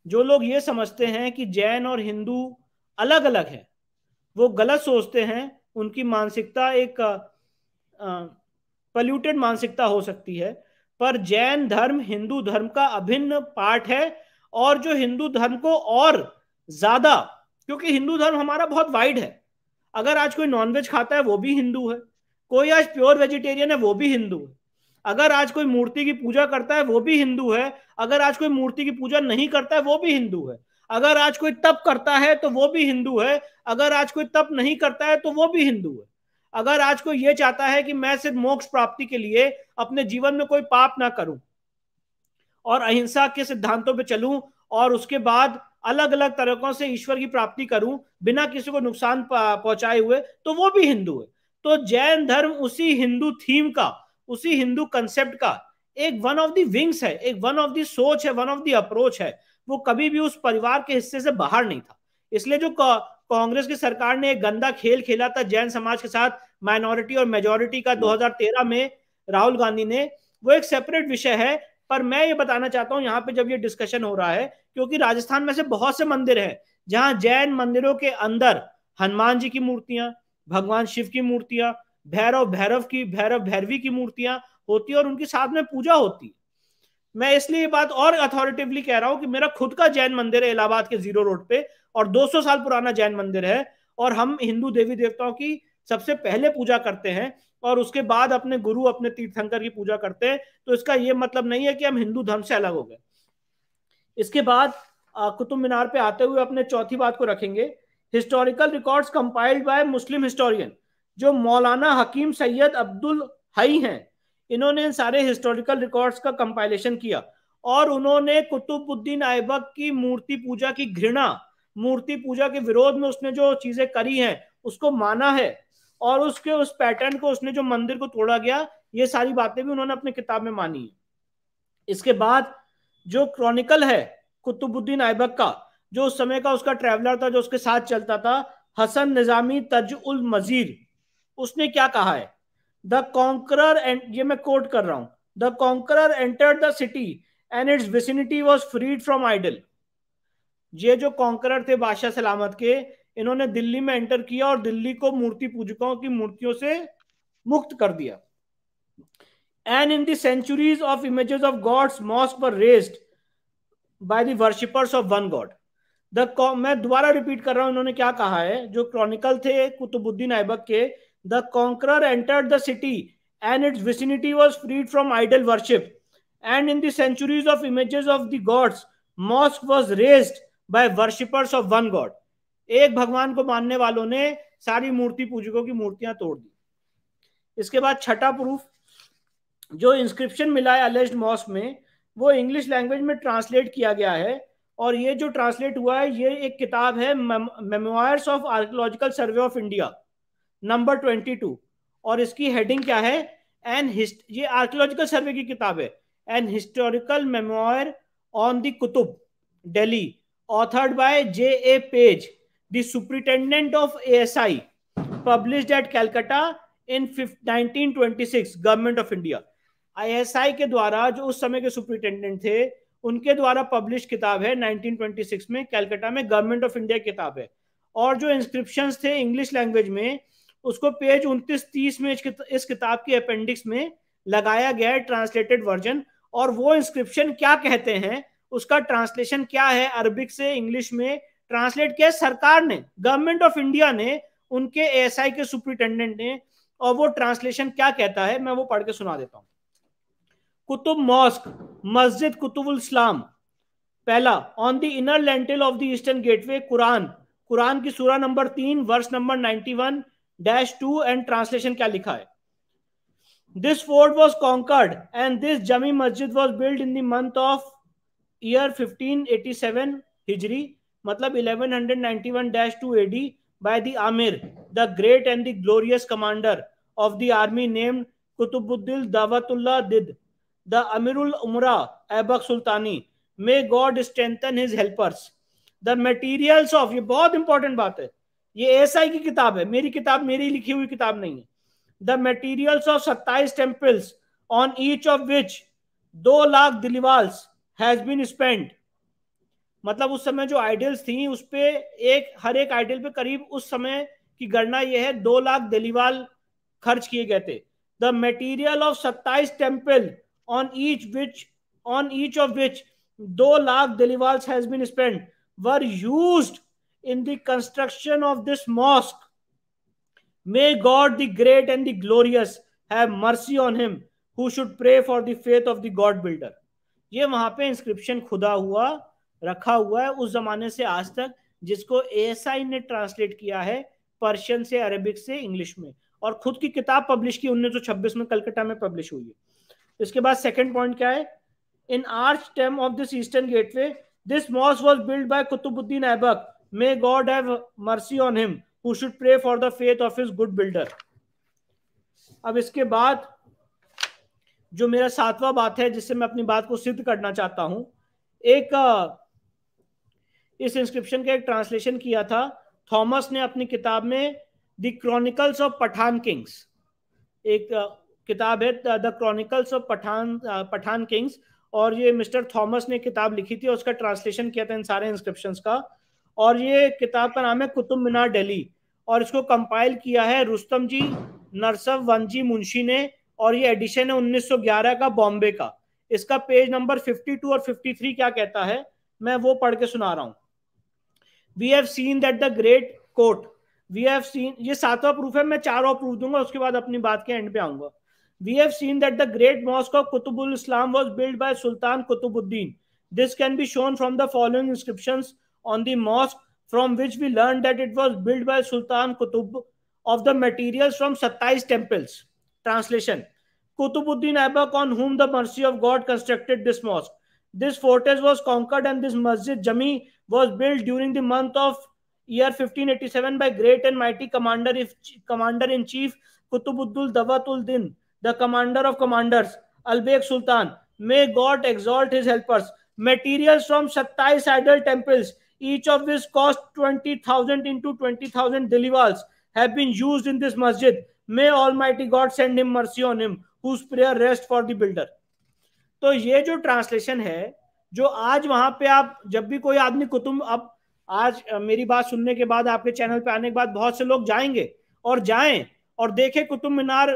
B: जो लोग ये समझते हैं कि जैन और हिंदू अलग अलग है, वो गलत सोचते हैं. उनकी मानसिकता एक पॉल्यूटेड मानसिकता हो सकती है, पर जैन धर्म हिंदू धर्म का अभिन्न पार्ट है. और जो हिंदू धर्म को और ज्यादा, क्योंकि हिंदू धर्म हमारा बहुत वाइड है, अगर आज कोई नॉनवेज खाता है वो भी हिंदू है, कोई आज प्योर वेजिटेरियन है वो भी हिंदू है, अगर आज कोई मूर्ति की पूजा करता है वो भी हिंदू है, अगर आज कोई मूर्ति की पूजा नहीं करता है वो भी हिंदू है, अगर आज कोई तप करता है तो वो भी हिंदू है, अगर आज कोई तप नहीं करता है तो वो भी हिंदू है, अगर आज कोई ये चाहता है कि मैं सिर्फ मोक्ष प्राप्ति के लिए अपने जीवन में कोई पाप ना करूं और अहिंसा के सिद्धांतों पे चलूं और उसके बाद अलग अलग तरीकों से ईश्वर की प्राप्ति करूं बिना किसी को नुकसान पहुंचाए हुए, तो वो भी हिंदू है. तो जैन धर्म उसी हिंदू थीम का, उसी हिंदू कंसेप्ट का एक वन ऑफ द विंग्स है, एक वन ऑफ द सोच है, वन ऑफ द अप्रोच है. वो कभी भी उस परिवार के हिस्से से बाहर नहीं था. इसलिए जो कांग्रेस की सरकार ने एक गंदा खेल खेला था जैन समाज के साथ, माइनॉरिटी और मेजॉरिटी का 2013 में राहुल गांधी ने, वो एक सेपरेट विषय है. पर मैं ये बताना चाहता हूं यहाँ पे जब ये डिस्कशन हो रहा है, क्योंकि राजस्थान में से बहुत से मंदिर हैं जहां जैन मंदिरों के अंदर हनुमान जी की मूर्तियां, भगवान शिव की मूर्तियां, भैरव भैरवी की मूर्तियां होती है और उनके साथ में पूजा होती है. मैं इसलिए ये बात और अथॉरिटेटिवली कह रहा हूं कि मेरा खुद का जैन मंदिर है इलाहाबाद के जीरो रोड पे, और 200 साल पुराना जैन मंदिर है, और हम हिंदू देवी देवताओं की सबसे पहले पूजा करते हैं और उसके बाद अपने गुरु, अपने तीर्थंकर की पूजा करते हैं. तो इसका यह मतलब नहीं है कि हम हिंदू धर्म से अलग हो गए. इसके बाद कुतुब मीनार पे आते हुए अपने चौथी बात को रखेंगे, हिस्टोरिकल रिकॉर्ड्स कंपाइल्ड बाय मुस्लिम हिस्टोरियन, जो मौलाना हकीम सैयद अब्दुल हई हैं. इन्होंने इन सारे हिस्टोरिकल रिकॉर्ड्स का कंपाइलेशन किया और उन्होंने कुतुबुद्दीन ऐबक की मूर्ति पूजा की घृणा, मूर्ति पूजा के विरोध में उसने जो चीजें करी हैं उसको माना है, और उसके उस पैटर्न को, उसने जो मंदिर को तोड़ा गया, ये सारी बातें भी उन्होंने अपनी किताब में मानी है। इसके बाद जो क्रॉनिकल है कुतुबुद्दीन ऐबक का, जो उस समय का उसका ट्रैवलर था, जो उसके साथ चलता था, हसन निजामी तज उल मजीर, उसने क्या कहा है, द कॉन्करर, एंड ये मैं कोट कर रहा हूं, the conqueror entered the city and its vicinity was freed from idol. ये जो कॉन्करर थे बादशाह सलामत के, इन्होंने दिल्ली में एंटर किया और दिल्ली को मूर्ति पूजकों की मूर्तियों से मुक्त कर दिया। And in the centuries of images of gods mosque were raised by the worshippers of one God. मैं दोबारा रिपीट कर रहा हूं, इन्होंने क्या कहा है, जो क्रॉनिकल थे कुतुबुद्दीन ऐबक के, the conqueror entered the city and its vicinity was freed from idol worship and in the centuries of images of the gods mosque was raised by worshippers of one God. एक भगवान को मानने वालों ने सारी मूर्ति पूजकों की मूर्तियां तोड़ दी। इसके बाद छठा प्रूफ, जो इंस्क्रिप्शन मिला है अलेज्ड मॉस्क में, वो इंग्लिश लैंग्वेज में ट्रांसलेट किया गया है, और ये जो ट्रांसलेट हुआ है, ये एक किताब है memoirs of archaeological survey of India number 22, और इसकी हेडिंग क्या है, ये आर्कियोलॉजिकल सर्वे की किताब है, an historical memoir on the Qutub Delhi, authored by J.A. Page, the superintendent of ASI, published at Calcutta in 1926, government of India. ISI के द्वारा, जो उस समय के सुपरिटेंडेंट थे, उनके द्वारा पब्लिश किताब है 1926 में, कैलकाटा में, गवर्नमेंट ऑफ इंडिया किताब है। और जो इंस्क्रिप्शंस थे इंग्लिश लैंग्वेज में, उसको पेज 29-30 में इस किताब के अपेंडिक्स में लगाया गया है, ट्रांसलेटेड वर्जन। और वो इंस्क्रिप्शन क्या कहते हैं, उसका ट्रांसलेशन क्या है, अरबिक से इंग्लिश में ट्रांसलेट किया सरकार ने, गवर्नमेंट ऑफ इंडिया ने, उनके एएसआई के सुपरिटेंडेंट ने। और वो ट्रांसलेशन क्या कहता है, मैं वो पढ़ के सुना देता हूं। कुतुब मॉस्क, मस्जिद कुतुबुल इस्लाम। पहला, on the inner lintel of the eastern gateway, Quran, Quran की सूरा number 3 verse number 91-2, and translation क्या लिखा है, this fort was conquered and this Jami Masjid was build in the month of year 1587 हिजरी, मतलब 1191-2 AD, by the Amir, the great and the glorious commander of the army named Kutubuddin Dawatullah Did, the Amirul Umra Aibak Sultani, may God strengthen his helpers. The materials of, ये बहुत important बात है, ये SI की किताब है, मेरी किताब, मेरी लिखी हुई किताब नहीं है। The materials of 27 temples, on each of which 2 lakh दिलवाल्स has been spent, मतलब उस समय जो आइडल्स थी उस पे हर एक आइडल पे करीब उस समय की गणना ये है 2 लाख दिलीवाल खर्च किए गए थे। The material of 27 temple on each of which 2 lakh Dehliwals has been spent were used in the construction of this mosque. May God the great and the glorious have mercy on him who should pray for the faith of the God builder. ये वहां पे inscription खुदा हुआ रखा हुआ है उस जमाने से आज तक, जिसको एएसआई ने ट्रांसलेट किया है पर्शियन से, अरेबिक से इंग्लिश में, और खुद की किताब पब्लिश की 1926 में कलकत्ता में पब्लिश हुई है। इसके बाद सेकंड पॉइंट क्या है, in arch stem of this eastern gateway this mosque was build by Qutbuddin Aibak, may God have mercy on him who should pray for the faith of his good builder. अब इसके बाद जो मेरा 7वां बात है, जिससे मैं अपनी बात को सिद्ध करना चाहता हूं, एक इस इंस्क्रिप्शन का एक ट्रांसलेशन किया था थॉमस ने अपनी किताब में, the chronicles of Pathan kings, एक किताब है the chronicles of Pathan kings, और ये मिस्टर थॉमस ने किताब लिखी थी और उसका ट्रांसलेशन किया था इन सारे इंस्क्रिप्शंस का। और ये किताब का नाम है कुतुब मीनार दिल्ली, और इसको कंपाइल किया है रुस्तम जी नरसव वंजी मुंशी ने, और ये एडिशन है 1911 का, बॉम्बे का। इसका पेज नंबर 52 और 53 क्या कहता है, मैं वो पढ़ के सुना रहा हूं। We have seen that the great quote, we have seen, ये 7वां प्रूफ है, मैं 4 और प्रूफ दूंगा, उसके बाद अपनी बात के एंड पे आऊंगा। We have seen that the great mosque of Qutbul Islam was built by Sultan Qutbuddin. This can be shown from the following inscriptions on the mosque, from which we learned that it was built by Sultan Qutb of the materials from 27 temples. Translation: Qutbuddin Aibak, on whom the mercy of God constructed this mosque. This fortress was conquered and this Masjid Jami was built during the month of year 1587 by great and mighty commander in chief Kutubuddin Dawatul Din, the commander of commanders, Albek Sultan. May God exalt his helpers. Materials from 27 idol temples, each of which cost 20,000 into 20,000 dilivals, have been used in this masjid. May Almighty God send him mercy on him, whose prayer rest for the builder. तो ये जो translation है, जो आज वहां पे आप जब भी कोई आदमी कुतुब, अब आज मेरी बात सुनने के बाद, आपके चैनल पे आने के बाद बहुत से लोग जाएंगे और जाएं और देखें कुतुब मीनार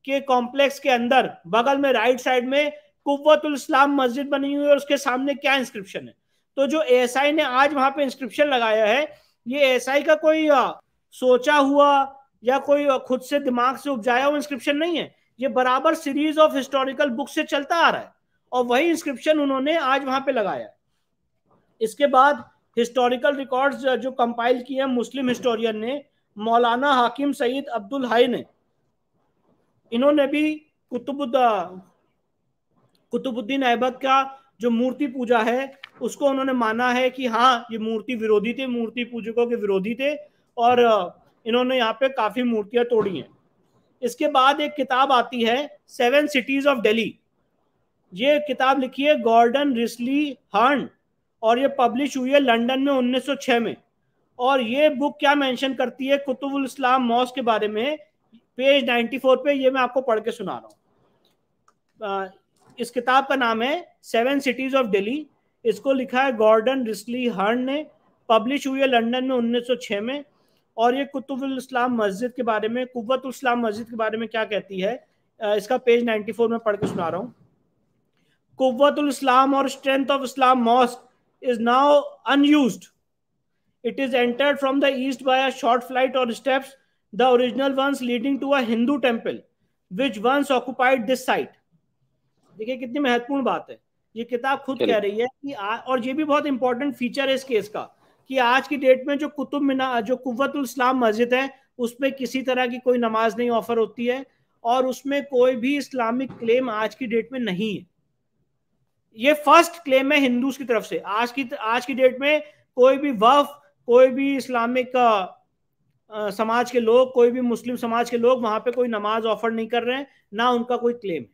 B: के कॉम्प्लेक्स के अंदर बगल में राइट साइड में कुव्वतुल इस्लाम मस्जिद बनी हुई है और उसके सामने क्या इंस्क्रिप्शन है। तो जो एएसआई ने आज वहां पे इंस्क्रिप्शन लगाया है, ये एएसआई का कोई सोचा हुआ या कोई खुद से दिमाग से उपजाया हुआ इंस्क्रिप्शन नहीं है। ये बराबर सीरीज ऑफ हिस्टोरिकल बुक से चलता आ रहा है और वही इंस्क्रिप्शन उन्होंने आज वहां पे लगाया। इसके बाद हिस्टोरिकल रिकॉर्ड्स जो कंपाइल किए हैं मुस्लिम हिस्टोरियन ने, मौलाना हाकिम सईद अब्दुल हाई ने, इन्होंने भी कुतुबुद्दीन ऐबक का जो मूर्ति पूजा है उसको उन्होंने माना है कि हाँ ये मूर्ति विरोधी थे, मूर्ति पूजकों के विरोधी थे और इन्होंने यहाँ पे काफी मूर्तियां तोड़ी हैं। इसके बाद एक किताब आती है 7 सिटीज ऑफ दिल्ली। ये किताब लिखी है गॉर्डन रिस्ली हर्न और ये पब्लिश हुई है लंदन में 1906 में। और ये बुक क्या मेंशन करती है कुतुबुल इस्लाम मॉस्क के बारे में, पेज 94 पे, ये मैं आपको पढ़ के सुना रहा हूँ। इस किताब का नाम है 7 सिटीज ऑफ दिल्ली। इसको लिखा है गॉर्डन रिस्ली हर्न ने, पब्लिश हुई है लंदन में 1906 में। और ये कुतुबुल इस्लाम मस्जिद के बारे में, कुव्वतुल इस्लाम मस्जिद के बारे में क्या कहती है, इसका पेज 94 में पढ़ के सुना रहा हूँ। कुव्वतुल इस्लाम और strength of Islam mosque is now unused. It is entered from the east by a short flight or steps, the original ones leading to a Hindu temple, which once occupied this site. देखिए कितनी महत्वपूर्ण बात है। ये किताब खुद कह रही है कि और ये भी बहुत इंपॉर्टेंट फीचर है इस केस का, कि आज की डेट में जो कुतुब मीनार, जो कुव्वतुल इस्लाम मस्जिद है, उसमें किसी तरह की कोई नमाज नहीं ऑफर होती है और उसमें कोई भी इस्लामिक क्लेम आज की डेट में नहीं है। ये फर्स्ट क्लेम है हिंदूज की तरफ से। आज की डेट में कोई भी वफ, कोई भी इस्लामिक समाज के लोग, कोई भी मुस्लिम समाज के लोग वहां पे कोई नमाज ऑफर नहीं कर रहे हैं, ना उनका कोई क्लेम।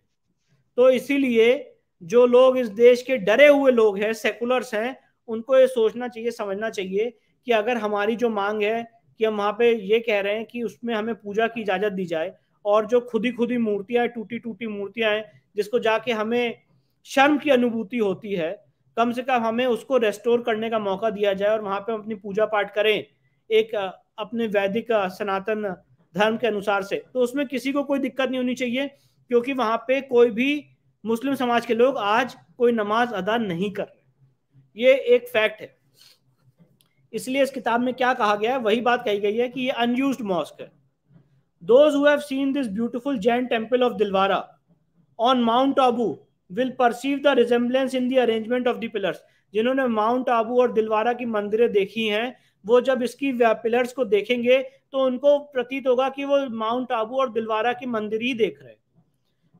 B: तो इसीलिए जो लोग इस देश के डरे हुए लोग हैं, सेकुलर्स हैं, उनको ये सोचना चाहिए, समझना चाहिए कि अगर हमारी जो मांग है कि हम वहां पे ये कह रहे हैं कि उसमें हमें पूजा की इजाजत दी जाए, और जो खुदी मूर्तियां, टूटी मूर्तियां हैं, जिसको जाके हमें शर्म की अनुभूति होती है, कम से कम हमें उसको रेस्टोर करने का मौका दिया जाए और वहां पे हम अपनी पूजा पाठ करें एक अपने वैदिक सनातन धर्म के अनुसार से। तो उसमें किसी को कोई दिक्कत नहीं होनी चाहिए, क्योंकि वहां पे कोई भी मुस्लिम समाज के लोग आज कोई नमाज अदा नहीं कर रहे। ये एक फैक्ट है। इसलिए इस किताब में क्या कहा गया है, वही बात कही गई है कि ये अनयूज्ड मॉस्क है। Those who have seen this beautiful Jain temple of Dilwara on Mount Abu will perceive the resemblance in the arrangement of the pillars. जिन्होंने माउंट आबू और दिलवारा की मंदिरें देखी हैं, वो जब इसकी पिलर्स को देखेंगे तो उनको प्रतीत होगा कि वो माउंट आबू और दिलवारा की मंदिर ही देख रहे हैं।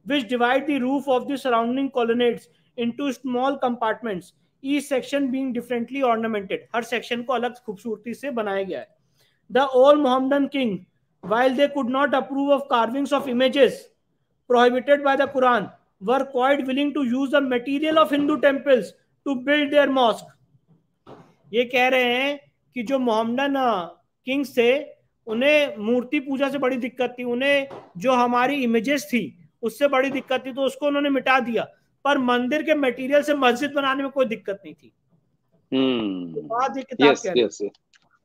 B: Which divide the roof of the surrounding colonnades into small compartments, each section being differently ornamented. Her section को अलग खूबसूरती से बनाया गया है। The old Mohammedan king, while they could not approve of carvings of images prohibited by the Quran, were quite willing to use the material of Hindu temples to build their mosque. ये कह रहे हैं कि जो Mohammedan Kings थे, उन्हें मूर्ति पूजा से बड़ी दिक्कत थी, उन्हें जो हमारी इमेजेस थी उससे बड़ी दिक्कत थी, तो उसको उन्होंने मिटा दिया, पर मंदिर के मटेरियल से मस्जिद बनाने में कोई दिक्कत नहीं थी।
A: बात ये किताब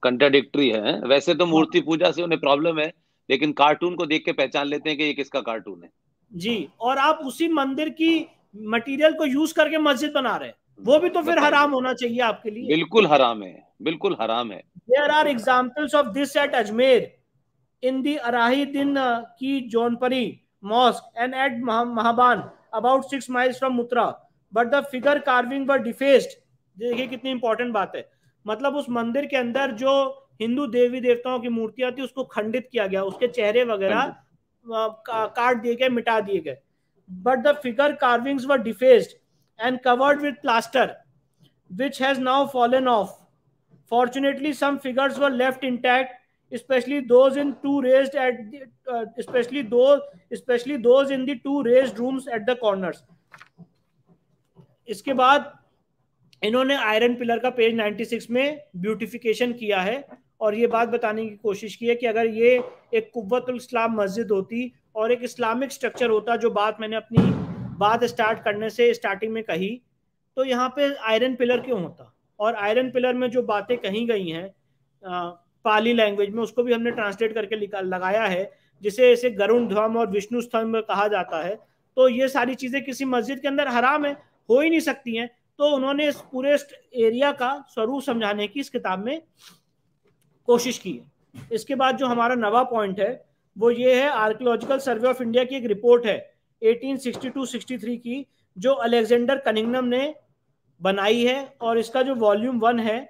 A: कंट्राडिक्टरी है। वैसे तो मूर्ति पूजा से उन्हें प्रॉब्लम है, लेकिन कार्टून को देख के पहचान लेते हैं कि ये किसका कार्टून है जी।
B: और आप उसी मंदिर की मटेरियल को यूज करके मस्जिद बना रहे हैं, वो भी तो फिर हराम होना चाहिए आपके लिए।
A: बिल्कुल हराम है, बिल्कुल हराम है।
B: There are examples of this at Ajmer, in the Arahidin ki Jaunpuri mosque, and at Mahaban, about 6 miles from Mutra, but the figure carving were defaced. देखिए कितनी इंपॉर्टेंट बात है। मतलब उस मंदिर के अंदर जो हिंदू देवी देवताओं की मूर्तियां थी उसको खंडित किया गया, उसके चेहरे वगैरह काट दिए गए, मिटा दिए गए। But the figure carvings were defaced and covered with plaster, which has now fallen off. Fortunately, some figures were left intact especially those in two raised at the, especially those in the two raised rooms at the corners. इसके बाद इन्होंने iron pillar का page 96 में beautification किया है और ये बात बताने की कोशिश की है कि अगर ये एक कुव्वतुल इस्लाम मस्जिद होती और एक इस्लामिक स्ट्रक्चर होता, जो बात मैंने अपनी बात स्टार्ट करने से स्टार्टिंग में कही, तो यहाँ पे आयरन पिलर क्यों होता। और आयरन पिलर में जो बातें कही गई हैं पाली लैंग्वेज में, उसको भी हमने ट्रांसलेट करके लगाया है, जिसे इसे गरुण ध्वम और विष्णु स्तंभ कहा जाता है। तो ये सारी चीजें किसी मस्जिद के अंदर हराम है, हो ही नहीं सकती हैं। तो उन्होंने इस पूरे एरिया का स्वरूप समझाने की इस किताब में कोशिश की है। इसके बाद जो हमारा नवा पॉइंट है वो ये है, आर्कियोलॉजिकल सर्वे ऑफ इंडिया की एक रिपोर्ट है 1862-63 की, जो अलेक्जेंडर कनिंगम ने बनाई है, और इसका जो वॉल्यूम 1 है,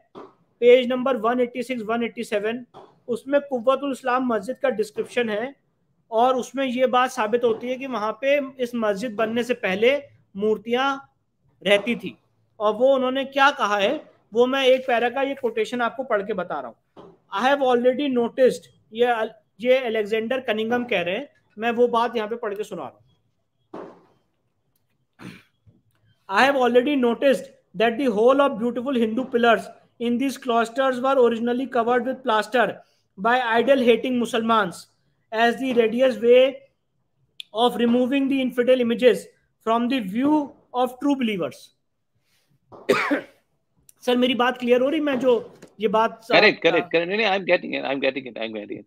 B: पेज नंबर 186-187, उसमें कुव्वतुल इस्लाम मस्जिद का डिस्क्रिप्शन है। और उसमें ये बात साबित होती है कि वहां पे इस मस्जिद बनने से पहले मूर्तियां रहती थी। और वो उन्होंने क्या कहा है वो मैं एक पैरा का ये कोटेशन आपको पढ़ के बता रहा हूँ। आई हैव ऑलरेडी नोटिस्ड, ये अलेक्जेंडर कनिंगम कह रहे हैं, मैं वो बात यहाँ पे पढ़ के सुना रहा हूँ। I have already noticed that the whole of beautiful Hindu pillars in these cloisters were originally covered with plaster by idol-hating Muslims as the readiest way of removing the infidel images from the view of true believers. Sir मेरी बात clear हो रही? मैं जो ये बात
A: correct नहीं, I'm getting it.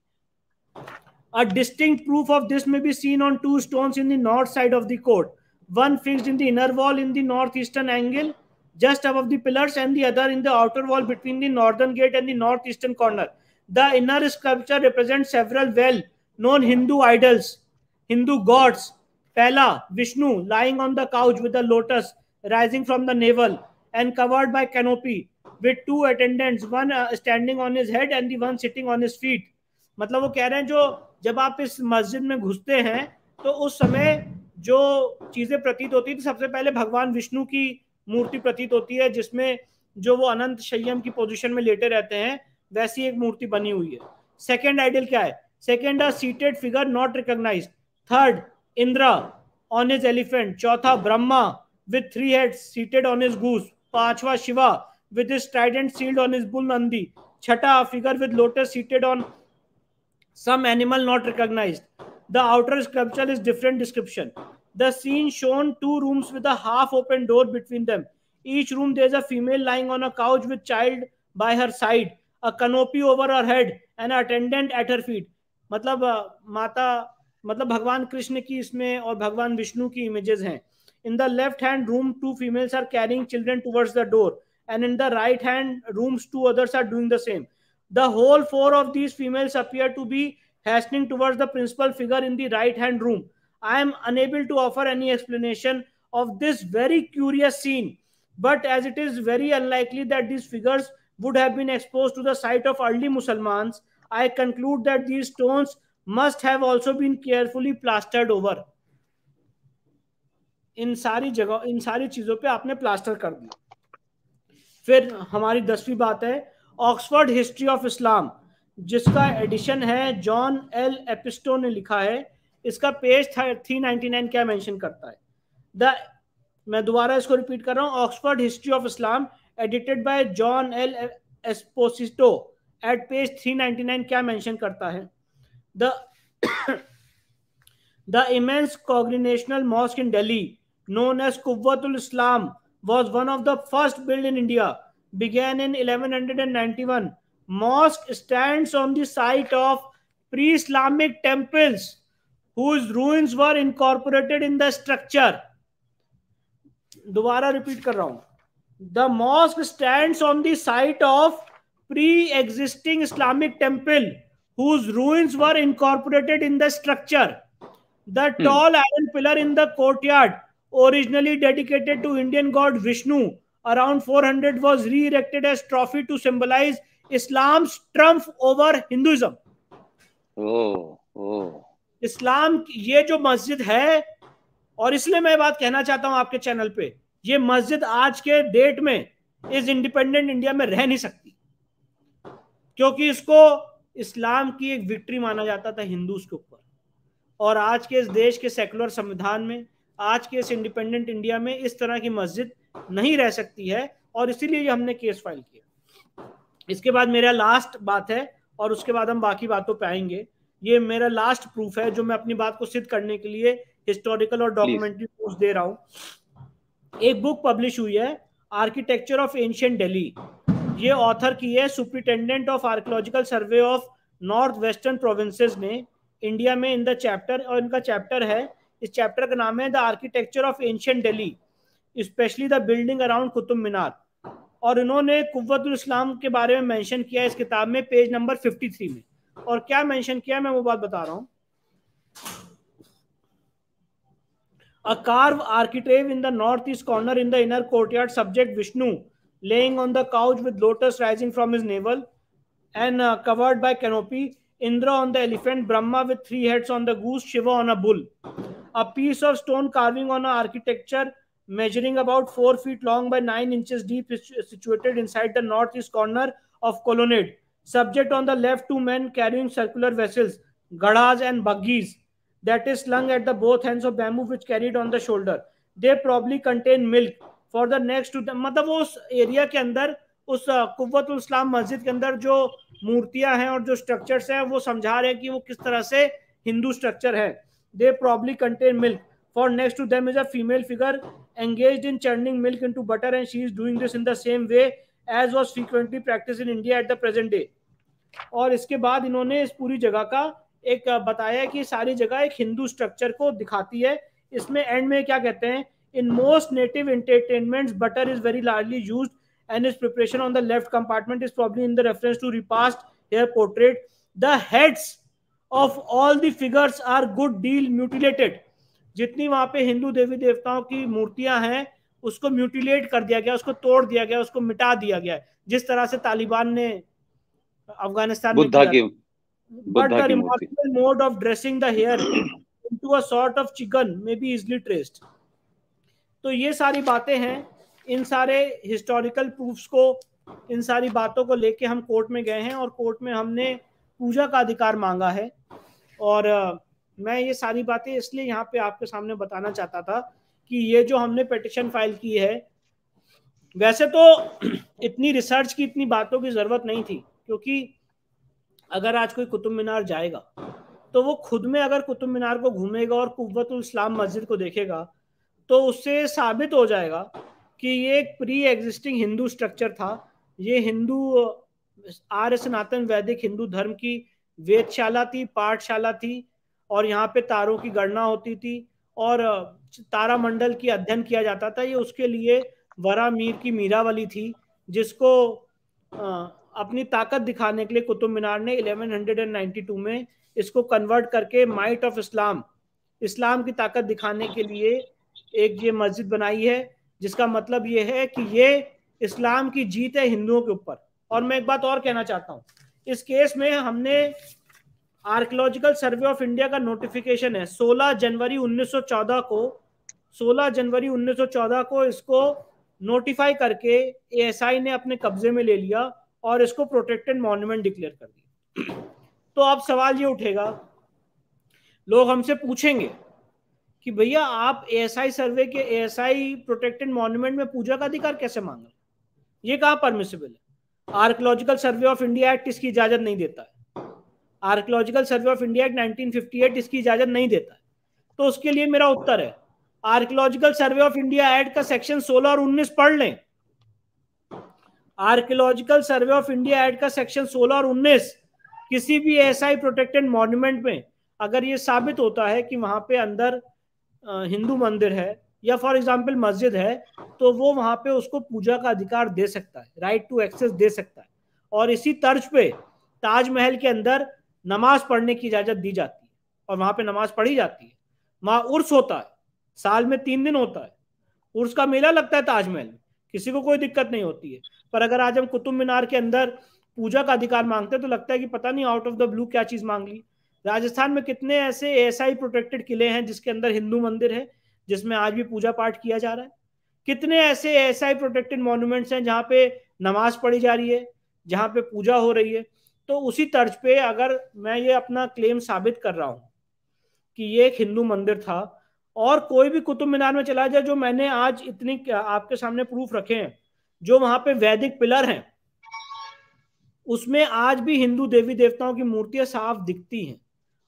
B: A distinct proof of this may be seen on two stones in the north side of the court, one fixed in the inner wall in the northeastern angle just above the pillars, and the other in the outer wall between the northern gate and the northeastern corner. The inner sculpture represents several well-known Hindu idols, Hindu gods. Pehla, Vishnu lying on the couch with a lotus rising from the navel and covered by canopy with two attendants, one standing on his head and the one sitting on his feet. मतलब वो कह रहे हैं जो जब आप इस मस्जिद में घुसते हैं तो उस समय जो चीजें प्रतीत होती थी, सबसे पहले भगवान विष्णु की मूर्ति प्रतीत होती है, जिसमें जो वो अनंत शय्यम की पोजीशन में लेटे रहते हैं, वैसी एक मूर्ति बनी हुई है। सेकंड आइडल क्या है? Second, a seated figure not recognized. Third, Indra on his elephant. चौथा, Brahma with 3 heads seated on his goose. पांचवा, Shiva with his trident sealed on his bull Nandi. छठा, figure with lotus seated on some animal not recognized. The outer sculpture is different description. The scene shown 2 rooms with a half open door between them. Each room there is a female lying on a couch with child by her side, a canopy over her head and an attendant at her feet. मतलब माता मतलब भगवान कृष्ण की इसमें और भगवान विष्णु की images हैं. In the left hand room 2 females are carrying children towards the door, and in the right hand rooms 2 others are doing the same. The whole 4 of these females appear to be hastening towards the principal figure in the right hand room. I am unable to offer any explanation of this very curious scene, but as it is very unlikely that these figures would have been exposed to the sight of early Muslims, I conclude that these stones must have also been carefully plastered over. इन सारी जगह इन सारी चीजों पे आपने plaster कर दिया. फिर हमारी 10वीं बात है ऑक्सफोर्ड हिस्ट्री ऑफ इस्लाम, जिसका एडिशन है जॉन एल एपिस्टो ने लिखा है. इसका पेज 399 क्या मेंशन करता है? मैं दोबारा इसको रिपीट कर रहा हूं. Oxford history of Islam edited by John L Esposito at page 399 क्या मेंशन करता है? The immense congregational mosque in Delhi, known as Quwwatul Islam, was one of the first built in India. Began in 1191. Mosque stands on the site of pre-Islamic temples whose ruins were incorporated in the structure. दोबारा repeat कर रहा हूं. The mosque stands on the site of pre-existing Islamic temple whose ruins were incorporated in the structure. The tall iron pillar in the courtyard, originally dedicated to Indian god Vishnu, around 400 was re-erected as trophy to symbolize Islam's triumph over Hinduism. इस्लाम ये जो मस्जिद है, और इसलिए मैं बात कहना चाहता हूं आपके चैनल पे, ये मस्जिद आज के डेट में इस इंडिपेंडेंट इंडिया में रह नहीं सकती, क्योंकि इसको इस्लाम की एक विक्ट्री माना जाता था हिंदूज के ऊपर। और आज के इस देश के सेकुलर संविधान में, आज के इस इंडिपेंडेंट इंडिया में इस तरह की मस्जिद नहीं रह सकती है, और इसीलिए हमने केस फाइल किया। इसके बाद मेरा लास्ट बात है, और उसके बाद हम बाकी बातों पे आएंगे। ये मेरा लास्ट प्रूफ है जो मैं अपनी बात को सिद्ध करने के लिए हिस्टोरिकल और डॉक्यूमेंट्री प्रूफ दे रहा हूं। एक बुक पब्लिश हुई है, आर्किटेक्चर ऑफ एंशिएंट दिल्ली। ये ऑथर की है superintendent of archaeological survey of north western provinces ने इंडिया में, इन द चैप्टर, और इनका चैप्टर है, इस चैप्टर का नाम है the architecture of ancient Delhi, specially the building around Qutub Minar. और इन्होंने कुव्वतुल इस्लाम के बारे में मेंशन किया इस किताब में, पेज नंबर 53 में। और क्या मेंशन किया मैं वो बात बता रहा हूं। A carved architrave in the northeast corner in the inner courtyard subject Vishnu laying on the couch with lotus rising from his navel and covered by canopy, Indra on the elephant, Brahma with 3 heads on the goose, Shiva on a bull. A piece of stone carving on an architecture measuring about 4 feet long by 9 inches deep is situated inside the northeast corner of colonnade. Subject on the left 2 men carrying circular vessels, gadas and buggies, that is slung at the both ends of bamboo which carried on the shoulder. They probably contain milk. For the next to the, मतलब उस area के अंदर, उस कुव्वतुल इस्लाम मस्जिद के अंदर जो मूर्तियां हैं और जो स्ट्रक्चर्स हैं वो समझा रहे हैं कि वो किस तरह से हिंदू स्ट्रक्चर है. They probably contain milk. For next to them is a female figure engaged in churning milk into butter, and she is doing this in the same way as was frequently practiced in India at the present day. और इसके बाद इन्होंने इस पूरी जगह का एक बताया कि सारी जगह एक हिंदू स्ट्रक्चर को दिखाती है. इसमें एंड में क्या कहते हैं, in most native entertainments butter is very largely used and its preparation on the left compartment is probably in the reference to repast here portrait. The heads of all the figures are good deal mutilated. जितनी वहां पे हिंदू देवी देवताओं की मूर्तियां हैं उसको mutilate कर दिया गया, उसको तोड़ दिया गया, उसको मिटा दिया गया, जिस तरह से तालिबान ने अफगानिस्तान में किया. But the remarkable mode of dressing the hair into a sort of chicken may be easily traced. तो ये सारी बातें हैं. इन सारे हिस्टोरिकल प्रूफ्स को, इन सारी बातों को लेके हम कोर्ट में गए हैं और कोर्ट में हमने पूजा का अधिकार मांगा है. और मैं ये सारी बातें इसलिए यहाँ पे आपके सामने बताना चाहता था कि ये जो हमने पिटीशन फाइल की है, वैसे तो इतनी रिसर्च की, इतनी बातों की जरूरत नहीं थी, क्योंकि अगर आज कोई कुतुब मीनार जाएगा तो वो खुद में अगर कुतुब मीनार को घूमेगा और कुव्वतुल इस्लाम मस्जिद को देखेगा तो उससे साबित हो जाएगा कि ये एक प्री एग्जिस्टिंग हिंदू स्ट्रक्चर था. ये हिंदू आर्य सनातन वैदिक हिंदू धर्म की वेदशाला थी, पाठशाला थी, और यहाँ पे तारों की गणना होती थी और तारामंडल की अध्ययन किया जाता था. ये उसके लिए वरा मीर की मीरावली थी, जिसको अपनी ताकत दिखाने के लिए कुतुब मीनार ने 1192 में इसको कन्वर्ट करके माइट ऑफ इस्लाम, इस्लाम की ताकत दिखाने के लिए एक ये मस्जिद बनाई है, जिसका मतलब ये है कि ये इस्लाम की जीत है हिंदुओं के ऊपर. और मैं एक बात और कहना चाहता हूं, इस केस में हमने आर्कियोलॉजिकल सर्वे ऑफ इंडिया का नोटिफिकेशन है 16 जनवरी 1914 को, 16 जनवरी 1914 को इसको नोटिफाई करके एएसआई ने अपने कब्जे में ले लिया और इसको प्रोटेक्टेड मॉन्यूमेंट डिक्लेयर कर दिया. तो अब सवाल ये उठेगा, लोग हमसे पूछेंगे कि भैया आप एएसआई सर्वे के, एएसआई प्रोटेक्टेड मॉन्यूमेंट में पूजा का अधिकार कैसे मांग रहे हैं, ये कहाँ परमिसिबल है? Archaeological survey of India act इसकी इजाजत नहीं देता है. Archaeological survey of India act 1958 इसकी इजाजत नहीं देता है. तो उसके लिए मेरा उत्तर है, archaeological survey of India act का सेक्शन 16 और 19 पढ़ लें. Archaeological survey of India act का सेक्शन 16 और 19, किसी भी एएसआई प्रोटेक्टेड मॉन्यूमेंट में अगर ये साबित होता है कि वहां पे अंदर हिंदू मंदिर है या फॉर एग्जांपल मस्जिद है, तो वो वहां पे उसको पूजा का अधिकार दे सकता है, राइट टू एक्सेस दे सकता है. और इसी तर्ज पे ताजमहल के अंदर नमाज पढ़ने की इजाजत दी जाती है और वहां पे नमाज पढ़ी जाती है. वहां उर्स होता है, साल में 3 दिन होता है, उर्स का मेला लगता है ताजमहल में, किसी को कोई दिक्कत नहीं होती है. पर अगर आज हम कुतुब मीनार के अंदर पूजा का अधिकार मांगते हैं तो लगता है कि पता नहीं आउट ऑफ द ब्लू क्या चीज मांग ली. राजस्थान में कितने ऐसे एएसआई प्रोटेक्टेड किले हैं जिसके अंदर हिंदू मंदिर है, जिसमें आज भी पूजा पाठ किया जा रहा है. कितने ऐसे एएसआई प्रोटेक्टेड मॉन्यूमेंट्स हैं जहां पे नमाज पढ़ी जा रही है, जहां पे पूजा हो रही है. तो उसी तर्ज पे अगर मैं ये अपना क्लेम साबित कर रहा हूं कि ये एक हिंदू मंदिर था, और कोई भी कुतुब मीनार में चला जाए, जो मैंने आज इतनी आपके सामने प्रूफ रखे हैं, जो वहां पे वैदिक पिलर हैं, उसमें आज भी हिंदू देवी देवताओं की मूर्तियां साफ दिखती हैं।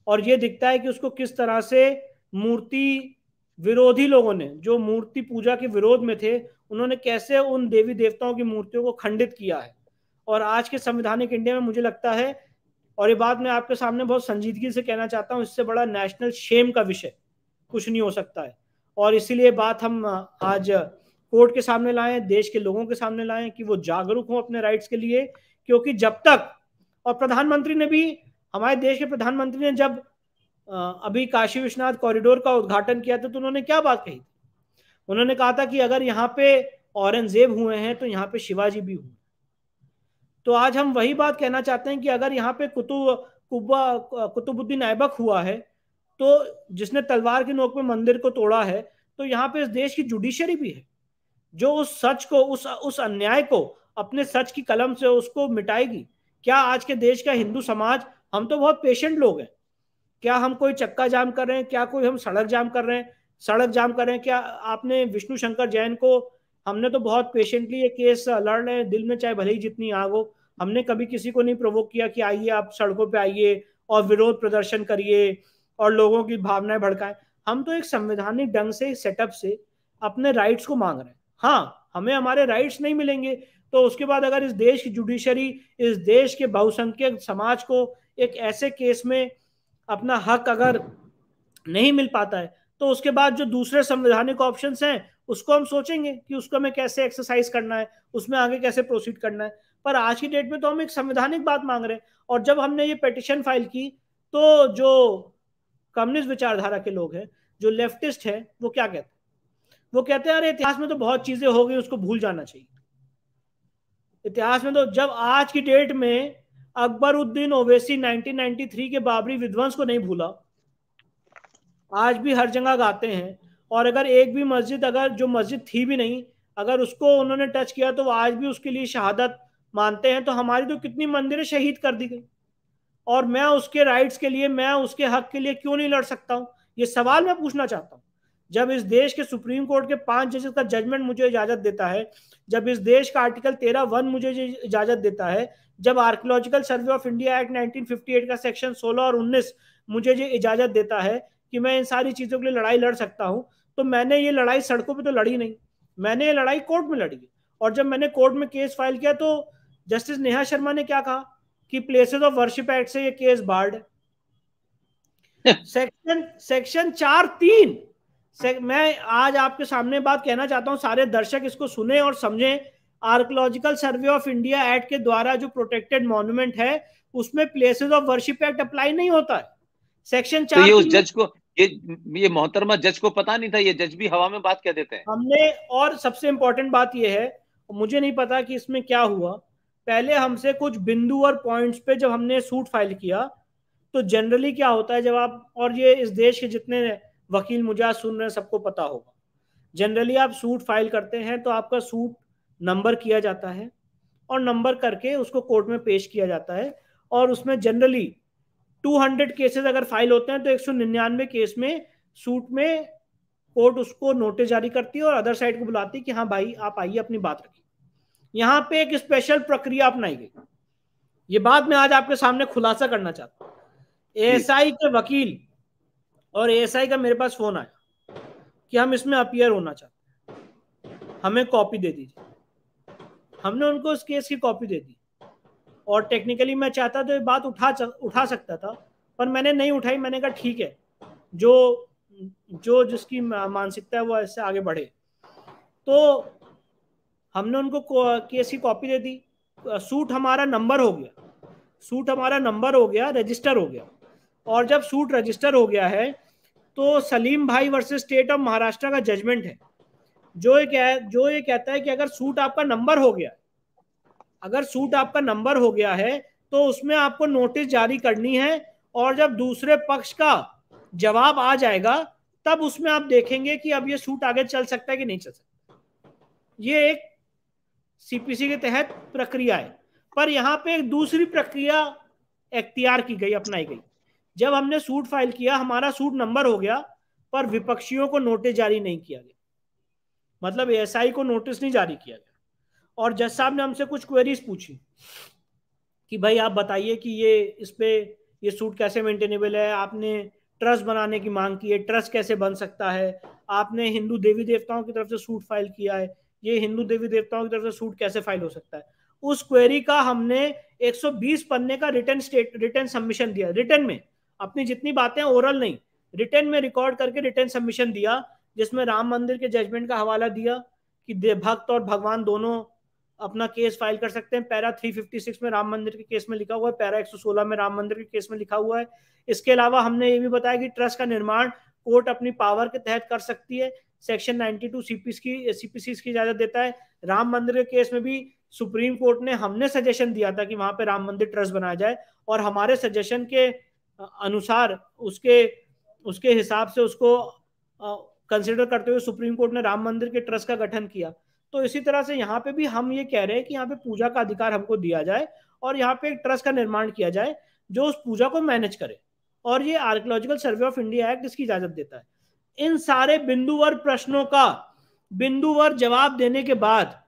B: और ये दिखता है कि उसको किस तरह से मूर्ति विरोधी लोगों ने, जो मूर्ति पूजा के विरोध में थे, उन्होंने कैसे उन देवी देवताओं की मूर्तियों को खंडित किया है। और आज के संवैधानिक इंडिया में मुझे लगता है, और ये बात मैं आपके सामने बहुत संजीदगी से कहना चाहता हूं, इससे बड़ा नेशनल शेम का विषय कुछ नहीं हो सकता है। और इसीलिए बात हम आज कोर्ट के सामने लाए, देश के लोगों के सामने लाए कि वो जागरूक हों अपने राइट्स के लिए। क्योंकि जब तक, और प्रधानमंत्री ने भी, हमारे देश के प्रधानमंत्री ने जब अभी काशी विश्वनाथ कॉरिडोर का उद्घाटन किया था, तो उन्होंने क्या बात कही? उन्होंने कहा था कि अगर यहाँ पे औरंगजेब हुए हैं तो यहाँ पे शिवाजी भी हुए। तो आज हम वही बात कहना चाहते हैं कि अगर यहाँ पे कुतुबुद्दीन ऐबक हुआ है, तो जिसने तलवार की नोक में मंदिर को तोड़ा है, तो यहाँ पे इस देश की जुडिशरी भी है जो उस सच को, उस अन्याय को अपने सच की कलम से उसको मिटाएगी। क्या आज के देश का हिंदू समाज, हम तो बहुत पेशेंट लोग हैं, क्या हम कोई चक्का जाम कर रहे हैं, क्या कोई हम सड़क जाम कर रहे हैं, क्या आपने विष्णु शंकर जैन को, हमने तो बहुत पेशेंटली ये केस लड़ रहे हैं, दिल में चाहे भले ही जितनी आग हो, हमने कभी किसी को नहीं प्रोवोक किया कि आइए आप सड़कों पे आइए और विरोध प्रदर्शन करिए और लोगों की भावनाएं भड़काएं। हम तो एक संवैधानिक ढंग से, सेटअप से अपने राइट्स को मांग रहे हैं। हाँ, हमें हमारे राइट्स नहीं मिलेंगे तो उसके बाद अगर इस देश की जुडिशरी, इस देश के बहुसंख्यक समाज को एक ऐसे केस में अपना हक अगर नहीं मिल पाता है, तो उसके बाद जो दूसरे संवैधानिक ऑप्शंस हैं उसको हम सोचेंगे कि उसको हमें कैसे एक्सरसाइज करना है, उसमें आगे कैसे प्रोसीड करना है। पर आज की डेट में तो हम एक संवैधानिक बात मांग रहे हैं। और जब हमने ये पिटीशन फाइल की, तो जो कम्युनिस्ट विचारधारा के लोग हैं, जो लेफ्टिस्ट हैं, वो क्या कहते हैं? वो कहते हैं अरे इतिहास में तो बहुत चीजें हो गई, उसको भूल जाना चाहिए। इतिहास में तो, जब आज की डेट में अकबरुद्दीन ओवैसी 1993 के बाबरी विध्वंस को नहीं भूला, आज भी हर जगह गाते हैं। और अगर एक भी मस्जिद, अगर जो मस्जिद थी भी नहीं, अगर उसको उन्होंने टच किया तो आज भी उसके लिए शहादत मानते हैं। तो हमारी तो कितनी मंदिरें शहीद कर दी गई, और मैं उसके राइट्स के लिए, मैं उसके हक के लिए क्यों नहीं लड़ सकता हूं? ये सवाल मैं पूछना चाहता हूं। जब इस देश के सुप्रीम कोर्ट के 5 जजेस का जजमेंट मुझे इजाजत देता है, जब इस देश का आर्टिकल 13(1) मुझे इजाजत देता है, जब archaeological survey of India act 1958 का सेक्शन 16 और 19 मुझे इजाजत देता है कि मैं इन सारी चीजों के लिए लड़ाई लड़ सकता हूं, तो मैंने ये लड़ाई सड़कों पे तो लड़ी नहीं, मैंने ये लड़ाई कोर्ट में लड़ी। और जब मैंने कोर्ट में केस फाइल किया, तो जस्टिस नेहा शर्मा ने क्या कहा कि प्लेसेस ऑफ वर्शिप एक्ट से ये केस बार्ड है। सेक्शन 4(3) मैं आज आपके सामने बात कहना चाहता हूं, सारे दर्शक इसको सुने और समझें। Archaeological survey of India act के द्वारा जो प्रोटेक्टेड मॉन्यूमेंट है, उसमें places of worship act apply नहीं होता है। सेक्शन 4,
A: तो ये उस जज को, ये मोहतरमा जज को पता नहीं था? ये जज भी हवा में बात कह देते हैं।
B: हमने, और सबसे इंपॉर्टेंट बात यह है, मुझे नहीं पता कि इसमें क्या हुआ, पहले हमसे कुछ बिंदु और पॉइंट्स पे जब हमने सूट फाइल किया, तो जनरली क्या होता है जब आप, और ये इस देश के जितने वकील मुझे आज सुन रहे हैं सबको पता होगा, जनरली आप सूट फाइल करते हैं तो आपका सूट नंबर किया जाता है, और नंबर करके उसको कोर्ट में पेश किया जाता है। और उसमें जनरली 200 केसेस अगर फाइल होते हैं तो 199 केस में सूट में कोर्ट उसको नोटिस जारी करती है और अदर साइड को बुलाती है कि हाँ भाई आप आइए अपनी बात रखिए। यहाँ पे एक स्पेशल प्रक्रिया अपनाई गई, ये बात मैं आज आपके सामने खुलासा करना चाहता हूँ। एएसआई के वकील और एएसआई का मेरे पास फोन आया कि हम इसमें अपीयर होना चाहते हैं, हमें कॉपी दे दीजिए। हमने उनको उस केस की कॉपी दे दी, और टेक्निकली मैं चाहता तो ये बात उठा सकता था, पर मैंने नहीं उठाई। मैंने कहा ठीक है, जो जिसकी मानसिकता है वो ऐसे आगे बढ़े। तो हमने उनको केस की कॉपी दे दी, सूट हमारा नंबर हो गया, रजिस्टर हो गया। और जब सूट रजिस्टर हो गया है, तो सलीम भाई वर्सेस स्टेट ऑफ महाराष्ट्र का जजमेंट है, जो ये कहता है कि अगर सूट आपका नंबर हो गया है, तो उसमें आपको नोटिस जारी करनी है, और जब दूसरे पक्ष का जवाब आ जाएगा, तब उसमें आप देखेंगे कि अब ये सूट आगे चल सकता है कि नहीं चल सकता। ये एक सीपीसी के तहत प्रक्रिया है। पर यहाँ पे एक दूसरी प्रक्रिया एख्तियार की गई, अपनाई गई। जब हमने सूट फाइल किया, हमारा सूट नंबर हो गया, पर विपक्षियों को नोटिस जारी नहीं किया गया, मतलब एएसआई को नोटिस नहीं जारी किया गया। और जज साहब ने हमसे कुछ क्वेरीज पूछी कि भाई आप बताइए कि ये इस पे ये सूट कैसे मेंटेनेबल है, आपने ट्रस्ट बनाने की मांग की है, ट्रस्ट कैसे बन सकता है, आपने हिंदू देवी देवताओं की तरफ से सूट फाइल किया है, ये हिंदू देवी देवताओं की तरफ से सूट कैसे फाइल हो सकता है। उस क्वेरी का हमने 120 पन्ने का रिटर्न सबमिशन दिया, रिटर्न में अपनी जितनी बातें, ओरल नहीं, रिटर्न में रिकॉर्ड करके रिटर्न सबमिशन दिया, जिसमें राम मंदिर के जजमेंट का हवाला दिया कि भक्त और भगवान दोनों अपना केस फाइल कर सकते हैं। पैरा 356 में राम मंदिर के केस में लिखा हुआ है, पैरा 116 में राम मंदिर के केस में लिखा हुआ है। इसके अलावा हमने ये भी बताया कि ट्रस्ट का निर्माण कोर्ट अपनी पावर के तहत कर सकती है, सेक्शन 92 सीपीसी की इजाजत देता है। राम मंदिर के केस में भी सुप्रीम कोर्ट ने, हमने सजेशन दिया था कि वहां पे राम मंदिर ट्रस्ट बनाया जाए, और हमारे सजेशन के अनुसार उसके हिसाब से उसको कंसिडर करते हुए सुप्रीम कोर्ट ने राम मंदिर के ट्रस्ट का गठन किया। तो इसी तरह से यहाँ पे भी हम ये कह रहे हैं कि यहाँ पे पूजा का अधिकार हमको दिया जाए और यहाँ पे एक ट्रस्ट का निर्माण किया जाए जो उस पूजा को मैनेज करे, और ये archaeological survey of India act इसकी इजाजत देता है। इन सारे बिंदुवार प्रश्नों का बिंदुवार जवाब देने के बाद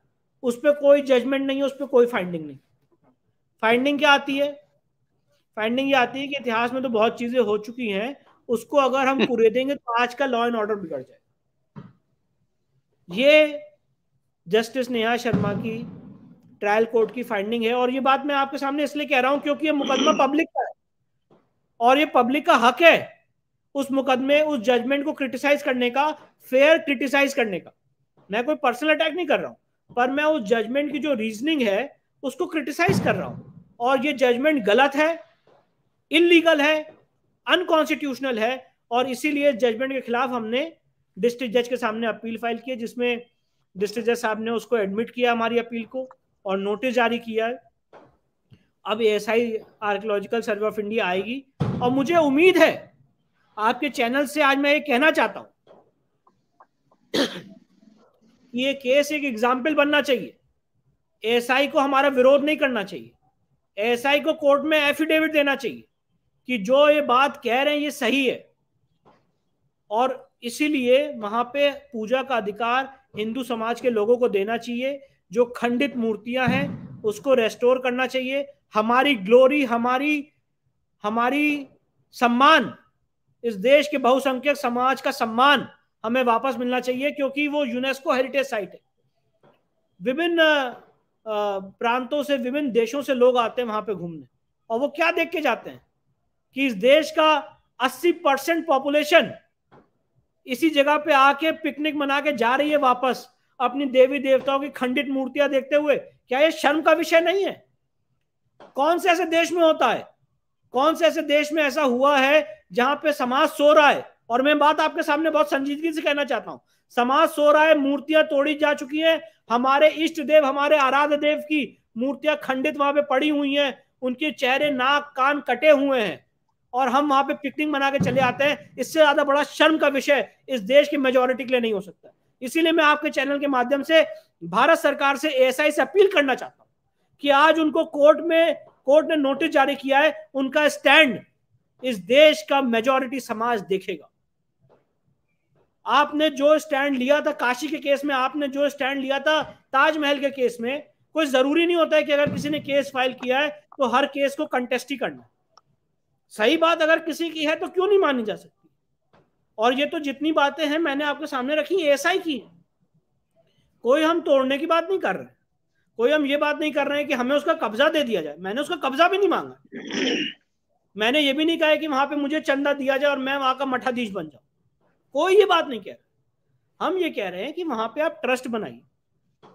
B: उस पर कोई जजमेंट नहीं है, उस पर कोई फाइंडिंग नहीं। फाइंडिंग क्या आती है? फाइंडिंग ये आती है कि इतिहास में तो बहुत चीजें हो चुकी हैं, उसको अगर हम कुरेदेंगे तो आज का लॉ एंड ऑर्डर बिगड़ जाए। ये जस्टिस नेहा शर्मा की ट्रायल कोर्ट की फाइंडिंग है, और ये बात मैं आपके सामने इसलिए कह रहा हूं क्योंकि ये मुकदमा पब्लिक का है और ये पब्लिक का हक है उस मुकदमे, उस जजमेंट को क्रिटिसाइज करने का, फेयर क्रिटिसाइज करने का। मैं कोई पर्सनल अटैक नहीं कर रहा हूं, पर मैं उस जजमेंट की जो रीजनिंग है उसको क्रिटिसाइज कर रहा हूं, और ये जजमेंट गलत है, इलीगल है, अनकॉन्स्टिट्यूशनल है, और इसीलिए जजमेंट के खिलाफ हमने डिस्ट्रिक्ट जज के सामने अपील फाइल की, जिसमें डिस्ट्रिक्ट जज साहब ने उसको एडमिट किया हमारी अपील को और नोटिस जारी किया है। अब ASI archaeological survey of India आएगी, और मुझे उम्मीद है आपके चैनल से आज मैं ये कहना चाहता हूं कि ये केस एक एग्जाम्पल बनना चाहिए। एएसआई को हमारा विरोध नहीं करना चाहिए, एएसआई को कोर्ट में एफिडेविट देना चाहिए कि जो ये बात कह रहे हैं ये सही है, और इसीलिए वहां पे पूजा का अधिकार हिंदू समाज के लोगों को देना चाहिए। जो खंडित मूर्तियां हैं उसको रेस्टोर करना चाहिए। हमारी ग्लोरी, हमारी सम्मान, इस देश के बहुसंख्यक समाज का सम्मान हमें वापस मिलना चाहिए, क्योंकि वो यूनेस्को हेरिटेज साइट है। विभिन्न प्रांतों से, विभिन्न देशों से लोग आते हैं वहां पे घूमने, और वो क्या देख के जाते हैं कि इस देश का 80% पॉपुलेशन इसी जगह पे आके पिकनिक मना के जा रही है वापस अपनी देवी देवताओं की खंडित मूर्तियां देखते हुए। क्या ये शर्म का विषय नहीं है? कौन से ऐसे देश में होता है, कौन से ऐसे देश में ऐसा हुआ है जहां पे समाज सो रहा है? और मैं बात आपके सामने बहुत संजीदगी से कहना चाहता हूं, समाज सो रहा है, मूर्तियां तोड़ी जा चुकी हैं, हमारे इष्ट देव, हमारे आराध्य देव की मूर्तियां खंडित वहां पे पड़ी हुई हैं, उनके चेहरे, नाक, कान कटे हुए हैं, और हम वहां पे पिकनिक मना के चले आते हैं। इससे ज्यादा बड़ा शर्म का विषय इस देश की मेजोरिटी के लिए नहीं हो सकता। इसीलिए मैं आपके चैनल के माध्यम से भारत सरकार से, एएसआई से अपील करना चाहता हूं कि आज उनको कोर्ट ने नोटिस जारी किया है, उनका स्टैंड इस देश का मेजॉरिटी समाज देखेगा। आपने जो स्टैंड लिया था काशी के केस में, आपने जो स्टैंड लिया था ताजमहल के केस में, कोई जरूरी नहीं होता है कि अगर किसी ने केस फाइल किया है तो हर केस को कंटेस्ट ही करना। सही बात अगर किसी की है तो क्यों नहीं मानी जा सकती? और ये तो जितनी बातें हैं मैंने आपके सामने रखी, एएसआई की। कोई हम तोड़ने की बात नहीं कर रहे, कोई हम ये बात नहीं कर रहे हैं कि हमें उसका कब्जा दे दिया जाए। मैंने उसका कब्जा भी नहीं मांगा, मैंने ये भी नहीं कहा कि वहां पे मुझे चंदा दिया जाए और मैं वहां का मठाधीश बन जाऊं। कोई ये बात नहीं कह रहा। हम ये कह रहे हैं कि वहां पे आप ट्रस्ट बनाइए,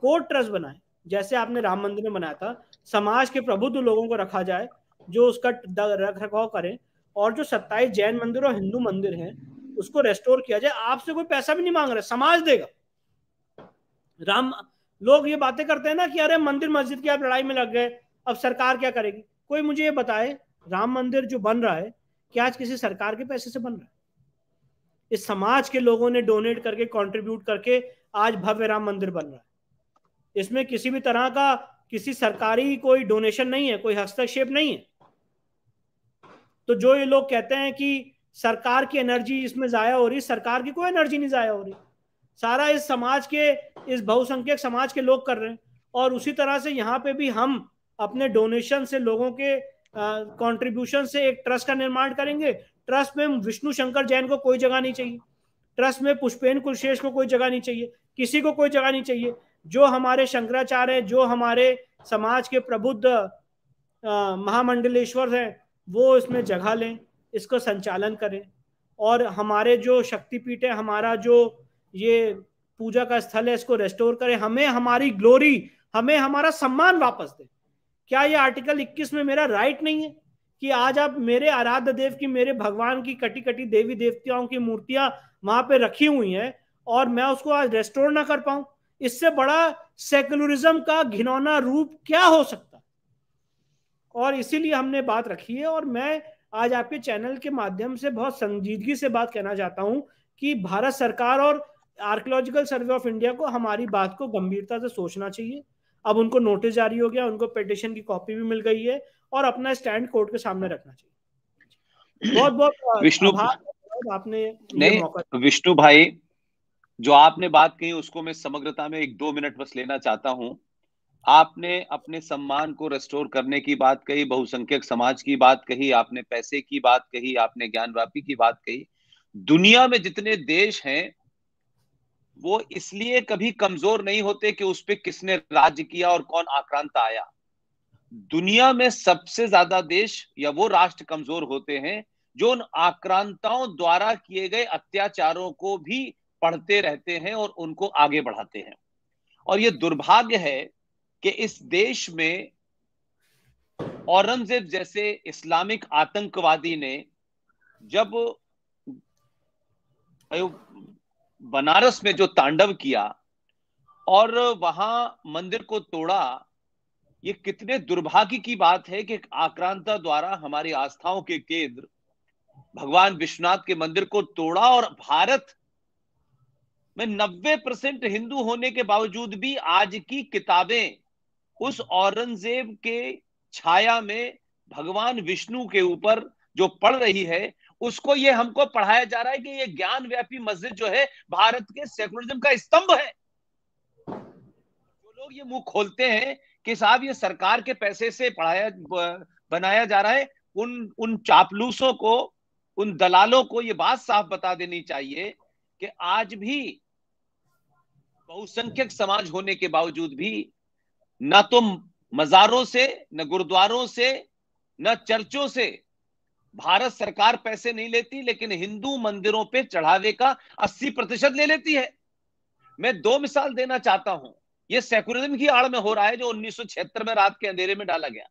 B: कोर्ट ट्रस्ट बनाए, जैसे आपने राम मंदिर में बनाया था। समाज के प्रबुद्ध लोगों को रखा जाए जो उसका रख रखाव करें, और जो 27 जैन मंदिर और हिंदू मंदिर हैं उसको रेस्टोर किया जाए। आपसे कोई पैसा भी नहीं मांग रहे, समाज देगा। लोग ये बातें करते हैं ना कि अरे मंदिर मस्जिद की आप लड़ाई में लग गए, अब सरकार क्या करेगी? कोई मुझे ये बताए, राम मंदिर जो बन रहा है क्या आज किसी सरकार के पैसे से बन रहा है? इस समाज के लोगों ने डोनेट करके, कंट्रीब्यूट करके आज भव्य राम मंदिर बन रहा है। इसमें किसी भी तरह का किसी सरकारी कोई डोनेशन नहीं है, कोई हस्तक्षेप नहीं है। तो जो ये लोग कहते हैं कि सरकार की एनर्जी इसमें जाया हो रही, सरकार की कोई एनर्जी नहीं जाया हो रही, सारा इस समाज के, इस बहुसंख्यक समाज के लोग कर रहे हैं। और उसी तरह से यहाँ पे भी हम अपने डोनेशन से, लोगों के कंट्रीब्यूशन से एक ट्रस्ट का निर्माण करेंगे। ट्रस्ट में विष्णु शंकर जैन को कोई जगह नहीं चाहिए, ट्रस्ट में पुष्पेन कुलशेष को कोई जगह नहीं चाहिए, किसी को कोई जगह नहीं चाहिए। जो हमारे शंकराचार्य, जो हमारे समाज के प्रबुद्ध महामंडलेश्वर हैं, वो इसमें जगह लें, इसको संचालन करें। और हमारे जो शक्तिपीठ है, हमारा जो ये पूजा का स्थल है, इसको रेस्टोर करें, हमें हमारी ग्लोरी, हमें हमारा सम्मान वापस दें। क्या ये आर्टिकल 21 में मेरा राइट नहीं है कि आज आप मेरे आराध्य देव की, मेरे भगवान की कटी कटी देवी देवताओं की मूर्तियां वहां पे रखी हुई हैं और मैं उसको आज रेस्टोर ना कर पाऊं? इससे बड़ा सेकुलरिज्म का घिनौना रूप क्या हो सकता है? और इसीलिए हमने बात रखी है। और मैं आज आपके चैनल के माध्यम से बहुत संजीदगी से बात कहना चाहता हूं कि भारत सरकार और आर्कियोलॉजिकल सर्वे ऑफ इंडिया को हमारी बात को गंभीरता से सोचना चाहिए। अब उनको नोटिस जारी हो गया, उनको पिटीशन की कॉपी भी मिल गई है और अपना स्टैंड कोर्ट के सामने रखना चाहिए। बहुत बहुत
A: विष्णु
B: आभार, आपने ये
A: नहीं,
B: मौका।
A: विष्णु भाई, जो आपने बात कही उसको मैं समग्रता में 1-2 मिनट बस लेना चाहता हूं। आपने अपने सम्मान को रेस्टोर करने की बात कही, बहुसंख्यक समाज की बात कही, आपने पैसे की बात कही, आपने ज्ञानव्यापी की बात कही। दुनिया में जितने देश हैं वो इसलिए कभी कमजोर नहीं होते कि उस पर किसने राज्य किया और कौन आक्रांत आया। दुनिया में सबसे ज्यादा देश या वो राष्ट्र कमजोर होते हैं जो उन आक्रांताओं द्वारा किए गए अत्याचारों को भी पढ़ते रहते हैं और उनको आगे बढ़ाते हैं। और ये दुर्भाग्य है कि इस देश में औरंगजेब जैसे इस्लामिक आतंकवादी ने जब बनारस में जो तांडव किया और वहां मंदिर को तोड़ा, ये कितने दुर्भाग्य की बात है कि आक्रांता द्वारा हमारी आस्थाओं के केंद्र भगवान विश्वनाथ के मंदिर को तोड़ा। और भारत में 90% हिंदू होने के बावजूद भी आज की किताबें उस औरंगजेब के छाया में भगवान विष्णु के ऊपर जो पढ़ रही है, उसको ये हमको पढ़ाया जा रहा है कि ये ज्ञान व्यापी मस्जिद जो है भारत के सेकुलरिज्म का स्तंभ है। जो लोग ये मुंह खोलते हैं कि साहब ये सरकार के पैसे से बनाया जा रहा है, उन चापलूसों को, उन दलालों को ये बात साफ बता देनी चाहिए कि आज भी बहुसंख्यक समाज होने के बावजूद भी न तो मजारों से, न गुरुद्वारों से, न चर्चों से भारत सरकार पैसे नहीं लेती, लेकिन हिंदू मंदिरों पे चढ़ावे का 80% ले लेती है। मैं 2 मिसाल देना चाहता हूं। यह सेकुलरिज्म की आड़ में हो रहा है जो 1976 में रात के अंधेरे में डाला गया।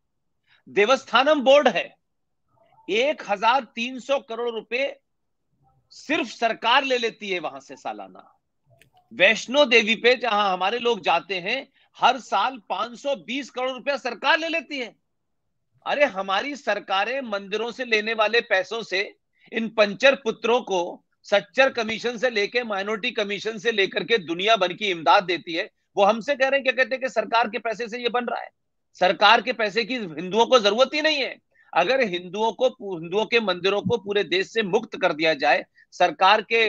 A: देवस्थानम बोर्ड है, 1300 करोड़ रुपए सिर्फ सरकार ले लेती है वहां से सालाना। वैष्णो देवी पे जहां हमारे लोग जाते हैं, हर साल 520 करोड़ रुपया सरकार ले लेती है। अरे हमारी सरकारें मंदिरों से लेने वाले पैसों से इन पंचर पुत्रों को सच्चर कमीशन से लेके, माइनॉरिटी कमीशन से लेकर के दुनिया भर की इमदाद देती है। वो हमसे कह रहे हैं, क्या कहते हैं कि सरकार के पैसे से ये बन रहा है। सरकार के पैसे की हिंदुओं को जरूरत ही नहीं है। अगर हिंदुओं के मंदिरों को पूरे देश से मुक्त कर दिया जाए, सरकार के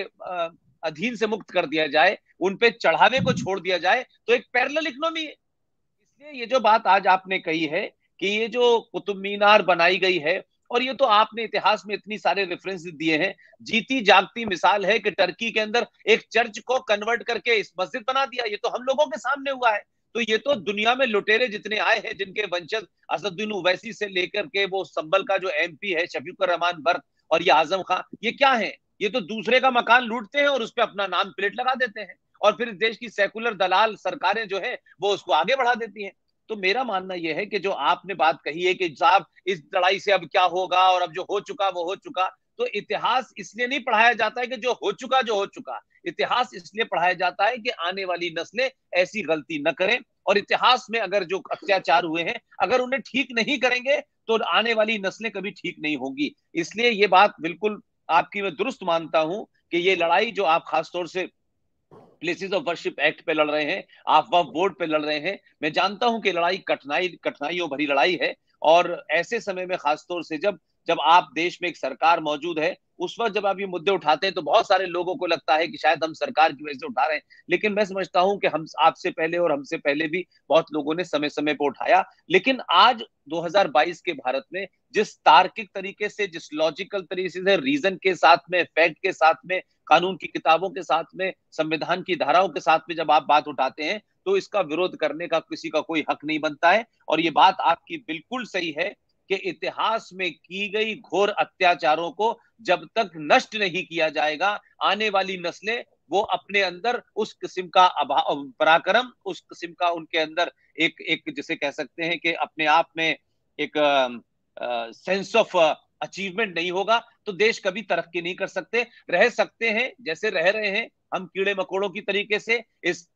A: अधीन से मुक्त कर दिया जाए, उन पे चढ़ावे को छोड़ दिया जाए, तो एक पैरेलल इकोनॉमी है। इसलिए ये जो बात आज आपने कही है कि ये जो कुतुब मीनार बनाई गई है, और ये तो आपने इतिहास में इतनी सारे रेफरेंस दिए हैं, जीती जागती मिसाल है कि टर्की के अंदर एक चर्च को कन्वर्ट करके इस मस्जिद बना दिया। ये तो हम लोगों के सामने हुआ है। तो ये तो दुनिया में लुटेरे जितने आए हैं, जिनके वंशज असदुद्दीन ओवैसी से लेकर के वो संभल का जो एमपी है शफीकुर रहमान बर्क और ये आजम खां, ये क्या है? ये तो दूसरे का मकान लूटते हैं और उस पर अपना नाम प्लेट लगा देते हैं, और फिर देश की सेकुलर दलाल सरकारें जो है वो उसको आगे बढ़ा देती हैं। तो मेरा मानना यह है कि जो आपने बात कही है कि साहब इस लड़ाई से अब क्या होगा और अब जो हो चुका वो हो चुका, तो इतिहास इसलिए नहीं पढ़ाया जाता है कि जो हो चुका। इतिहास इसलिए पढ़ाया जाता है कि आने वाली नस्लें ऐसी गलती न करें, और इतिहास में अगर जो अत्याचार हुए हैं अगर उन्हें ठीक नहीं करेंगे तो आने वाली नस्लें कभी ठीक नहीं होंगी। इसलिए ये बात बिल्कुल आपकी मैं दुरुस्त मानता हूं कि ये लड़ाई जो आप खासतौर से प्लेसेस ऑफ वर्शिप एक्ट पे लड़ रहे हैं, आप वक्फ बोर्ड पे लड़ रहे हैं, मैं जानता हूं कि लड़ाई कठिनाइयों भरी लड़ाई है। और ऐसे समय में खासतौर से जब जब आप देश में एक सरकार मौजूद है, उस वक्त जब आप ये मुद्दे उठाते हैं तो बहुत सारे लोगों को लगता है कि शायद हम सरकार की वजह से उठा रहे हैं, लेकिन मैं समझता हूं कि हम आपसे पहले और हमसे पहले भी बहुत लोगों ने समय समय पर उठाया। लेकिन आज 2022 के भारत में जिस तार्किक तरीके से, जिस लॉजिकल तरीके से, रीजन के साथ में, फैक्ट के साथ में, कानून की किताबों के साथ में, संविधान की धाराओं के साथ में जब आप बात उठाते हैं तो इसका विरोध करने का किसी का कोई हक नहीं बनता है। और ये बात आपकी बिल्कुल सही है कि इतिहास में की गई घोर अत्याचारों को जब तक नष्ट नहीं किया जाएगा, आने वाली नस्लें वो अपने अंदर उस किस्म का पराक्रम, उस किस्म का उनके अंदर एक एक जिसे कह सकते हैं कि अपने आप में एक सेंस ऑफ अचीवमेंट नहीं होगा, तो देश कभी तरक्की नहीं कर सकते। रह सकते हैं जैसे रह रहे हैं हम कीड़े मकोड़ों की तरीके से इस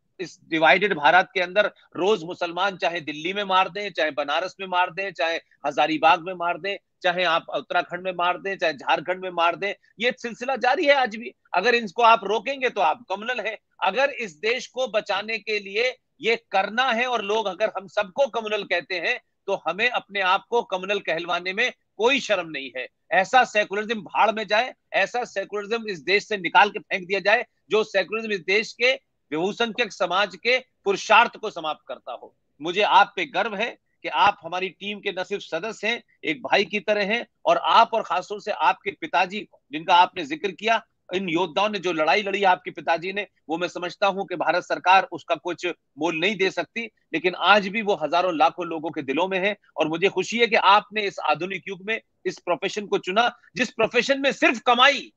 A: डिवाइडेड भारत के अंदर। रोज मुसलमान चाहे दिल्ली में मार दें, चाहे बनारस में मार दें, चाहे हजारीबाग में मार दें, चाहे आप उत्तराखंड में मार दें, चाहे झारखंड में मार दें, ये सिलसिला जारी है आज भी। अगर इनको आप रोकेंगे तो आप कम्युनल है। अगर इस देश को बचाने के लिए ये करना है और लोग अगर हम सबको कम्युनल कहते हैं तो हमें अपने आप को कम्युनल कहलवाने में कोई शर्म नहीं है। ऐसा सेकुलरिज्म भाड़ में जाए, ऐसा सेकुलरिज्म इस देश से निकाल के फेंक दिया जाए जो सेकुलरिज्म इस देश के बहुसंख्यक समाज के पुरुषार्थ को समाप्त करता हो। मुझे आप पे गर्व है कि आप हमारी टीम के न सिर्फ सदस्य हैं, एक भाई की तरह हैं, और आप और खासतौर से आपके पिताजी जिनका आपने जिक्र किया, इन योद्धाओं ने जो लड़ाई लड़ी आपके पिताजी ने, वो मैं समझता हूं कि भारत सरकार उसका कुछ मोल नहीं दे सकती, लेकिन आज भी वो हजारों लाखों लोगों के दिलों में है। और मुझे खुशी है कि आपने इस आधुनिक युग में इस प्रोफेशन को चुना, जिस प्रोफेशन में सिर्फ कमाई,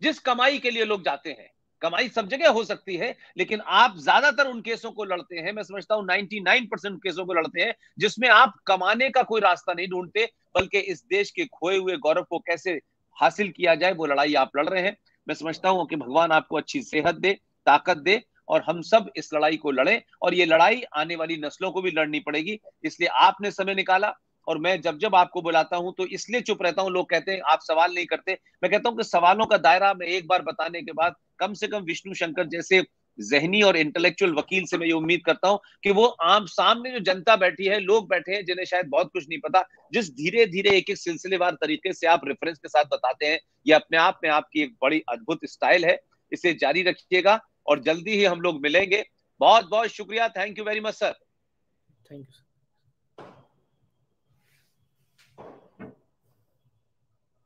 A: जिस कमाई के लिए लोग जाते हैं। कमाई सब जगह हो सकती है, लेकिन आप ज्यादातर उन केसों को लड़ते हैं, मैं समझता हूं 99% केसों को लड़ते हैं जिसमें आप कमाने का कोई रास्ता नहीं ढूंढते, बल्कि इस देश के खोए हुए गौरव को कैसे हासिल किया जाए वो लड़ाई आप लड़ रहे हैं। मैं समझता हूं कि भगवान आपको अच्छी सेहत दे, ताकत दे, और हम सब इस लड़ाई को लड़ें। और ये लड़ाई आने वाली नस्लों को भी लड़नी पड़ेगी, इसलिए आपने समय निकाला। और मैं जब जब आपको बुलाता हूं तो इसलिए चुप रहता हूं, लोग कहते हैं आप सवाल नहीं करते, मैं कहता हूं कि सवालों का दायरा मैं एक बार बताने के बाद कम से कम विष्णु शंकर जैसे जहनी और इंटेलेक्चुअल वकील से मैं ये उम्मीद करता हूं कि वो आम सामने जो जनता बैठी है, लोग बैठे हैं जिन्हें शायद बहुत कुछ नहीं पता, जिस धीरे धीरे एक एक सिलसिलेवार तरीके से आप रेफरेंस के साथ बताते हैं, ये अपने आप में आपकी एक बड़ी अद्भुत स्टाइल है। इसे जारी रखिएगा और जल्दी ही हम लोग मिलेंगे। बहुत बहुत शुक्रिया। Thank you very much sir.
B: Thank you.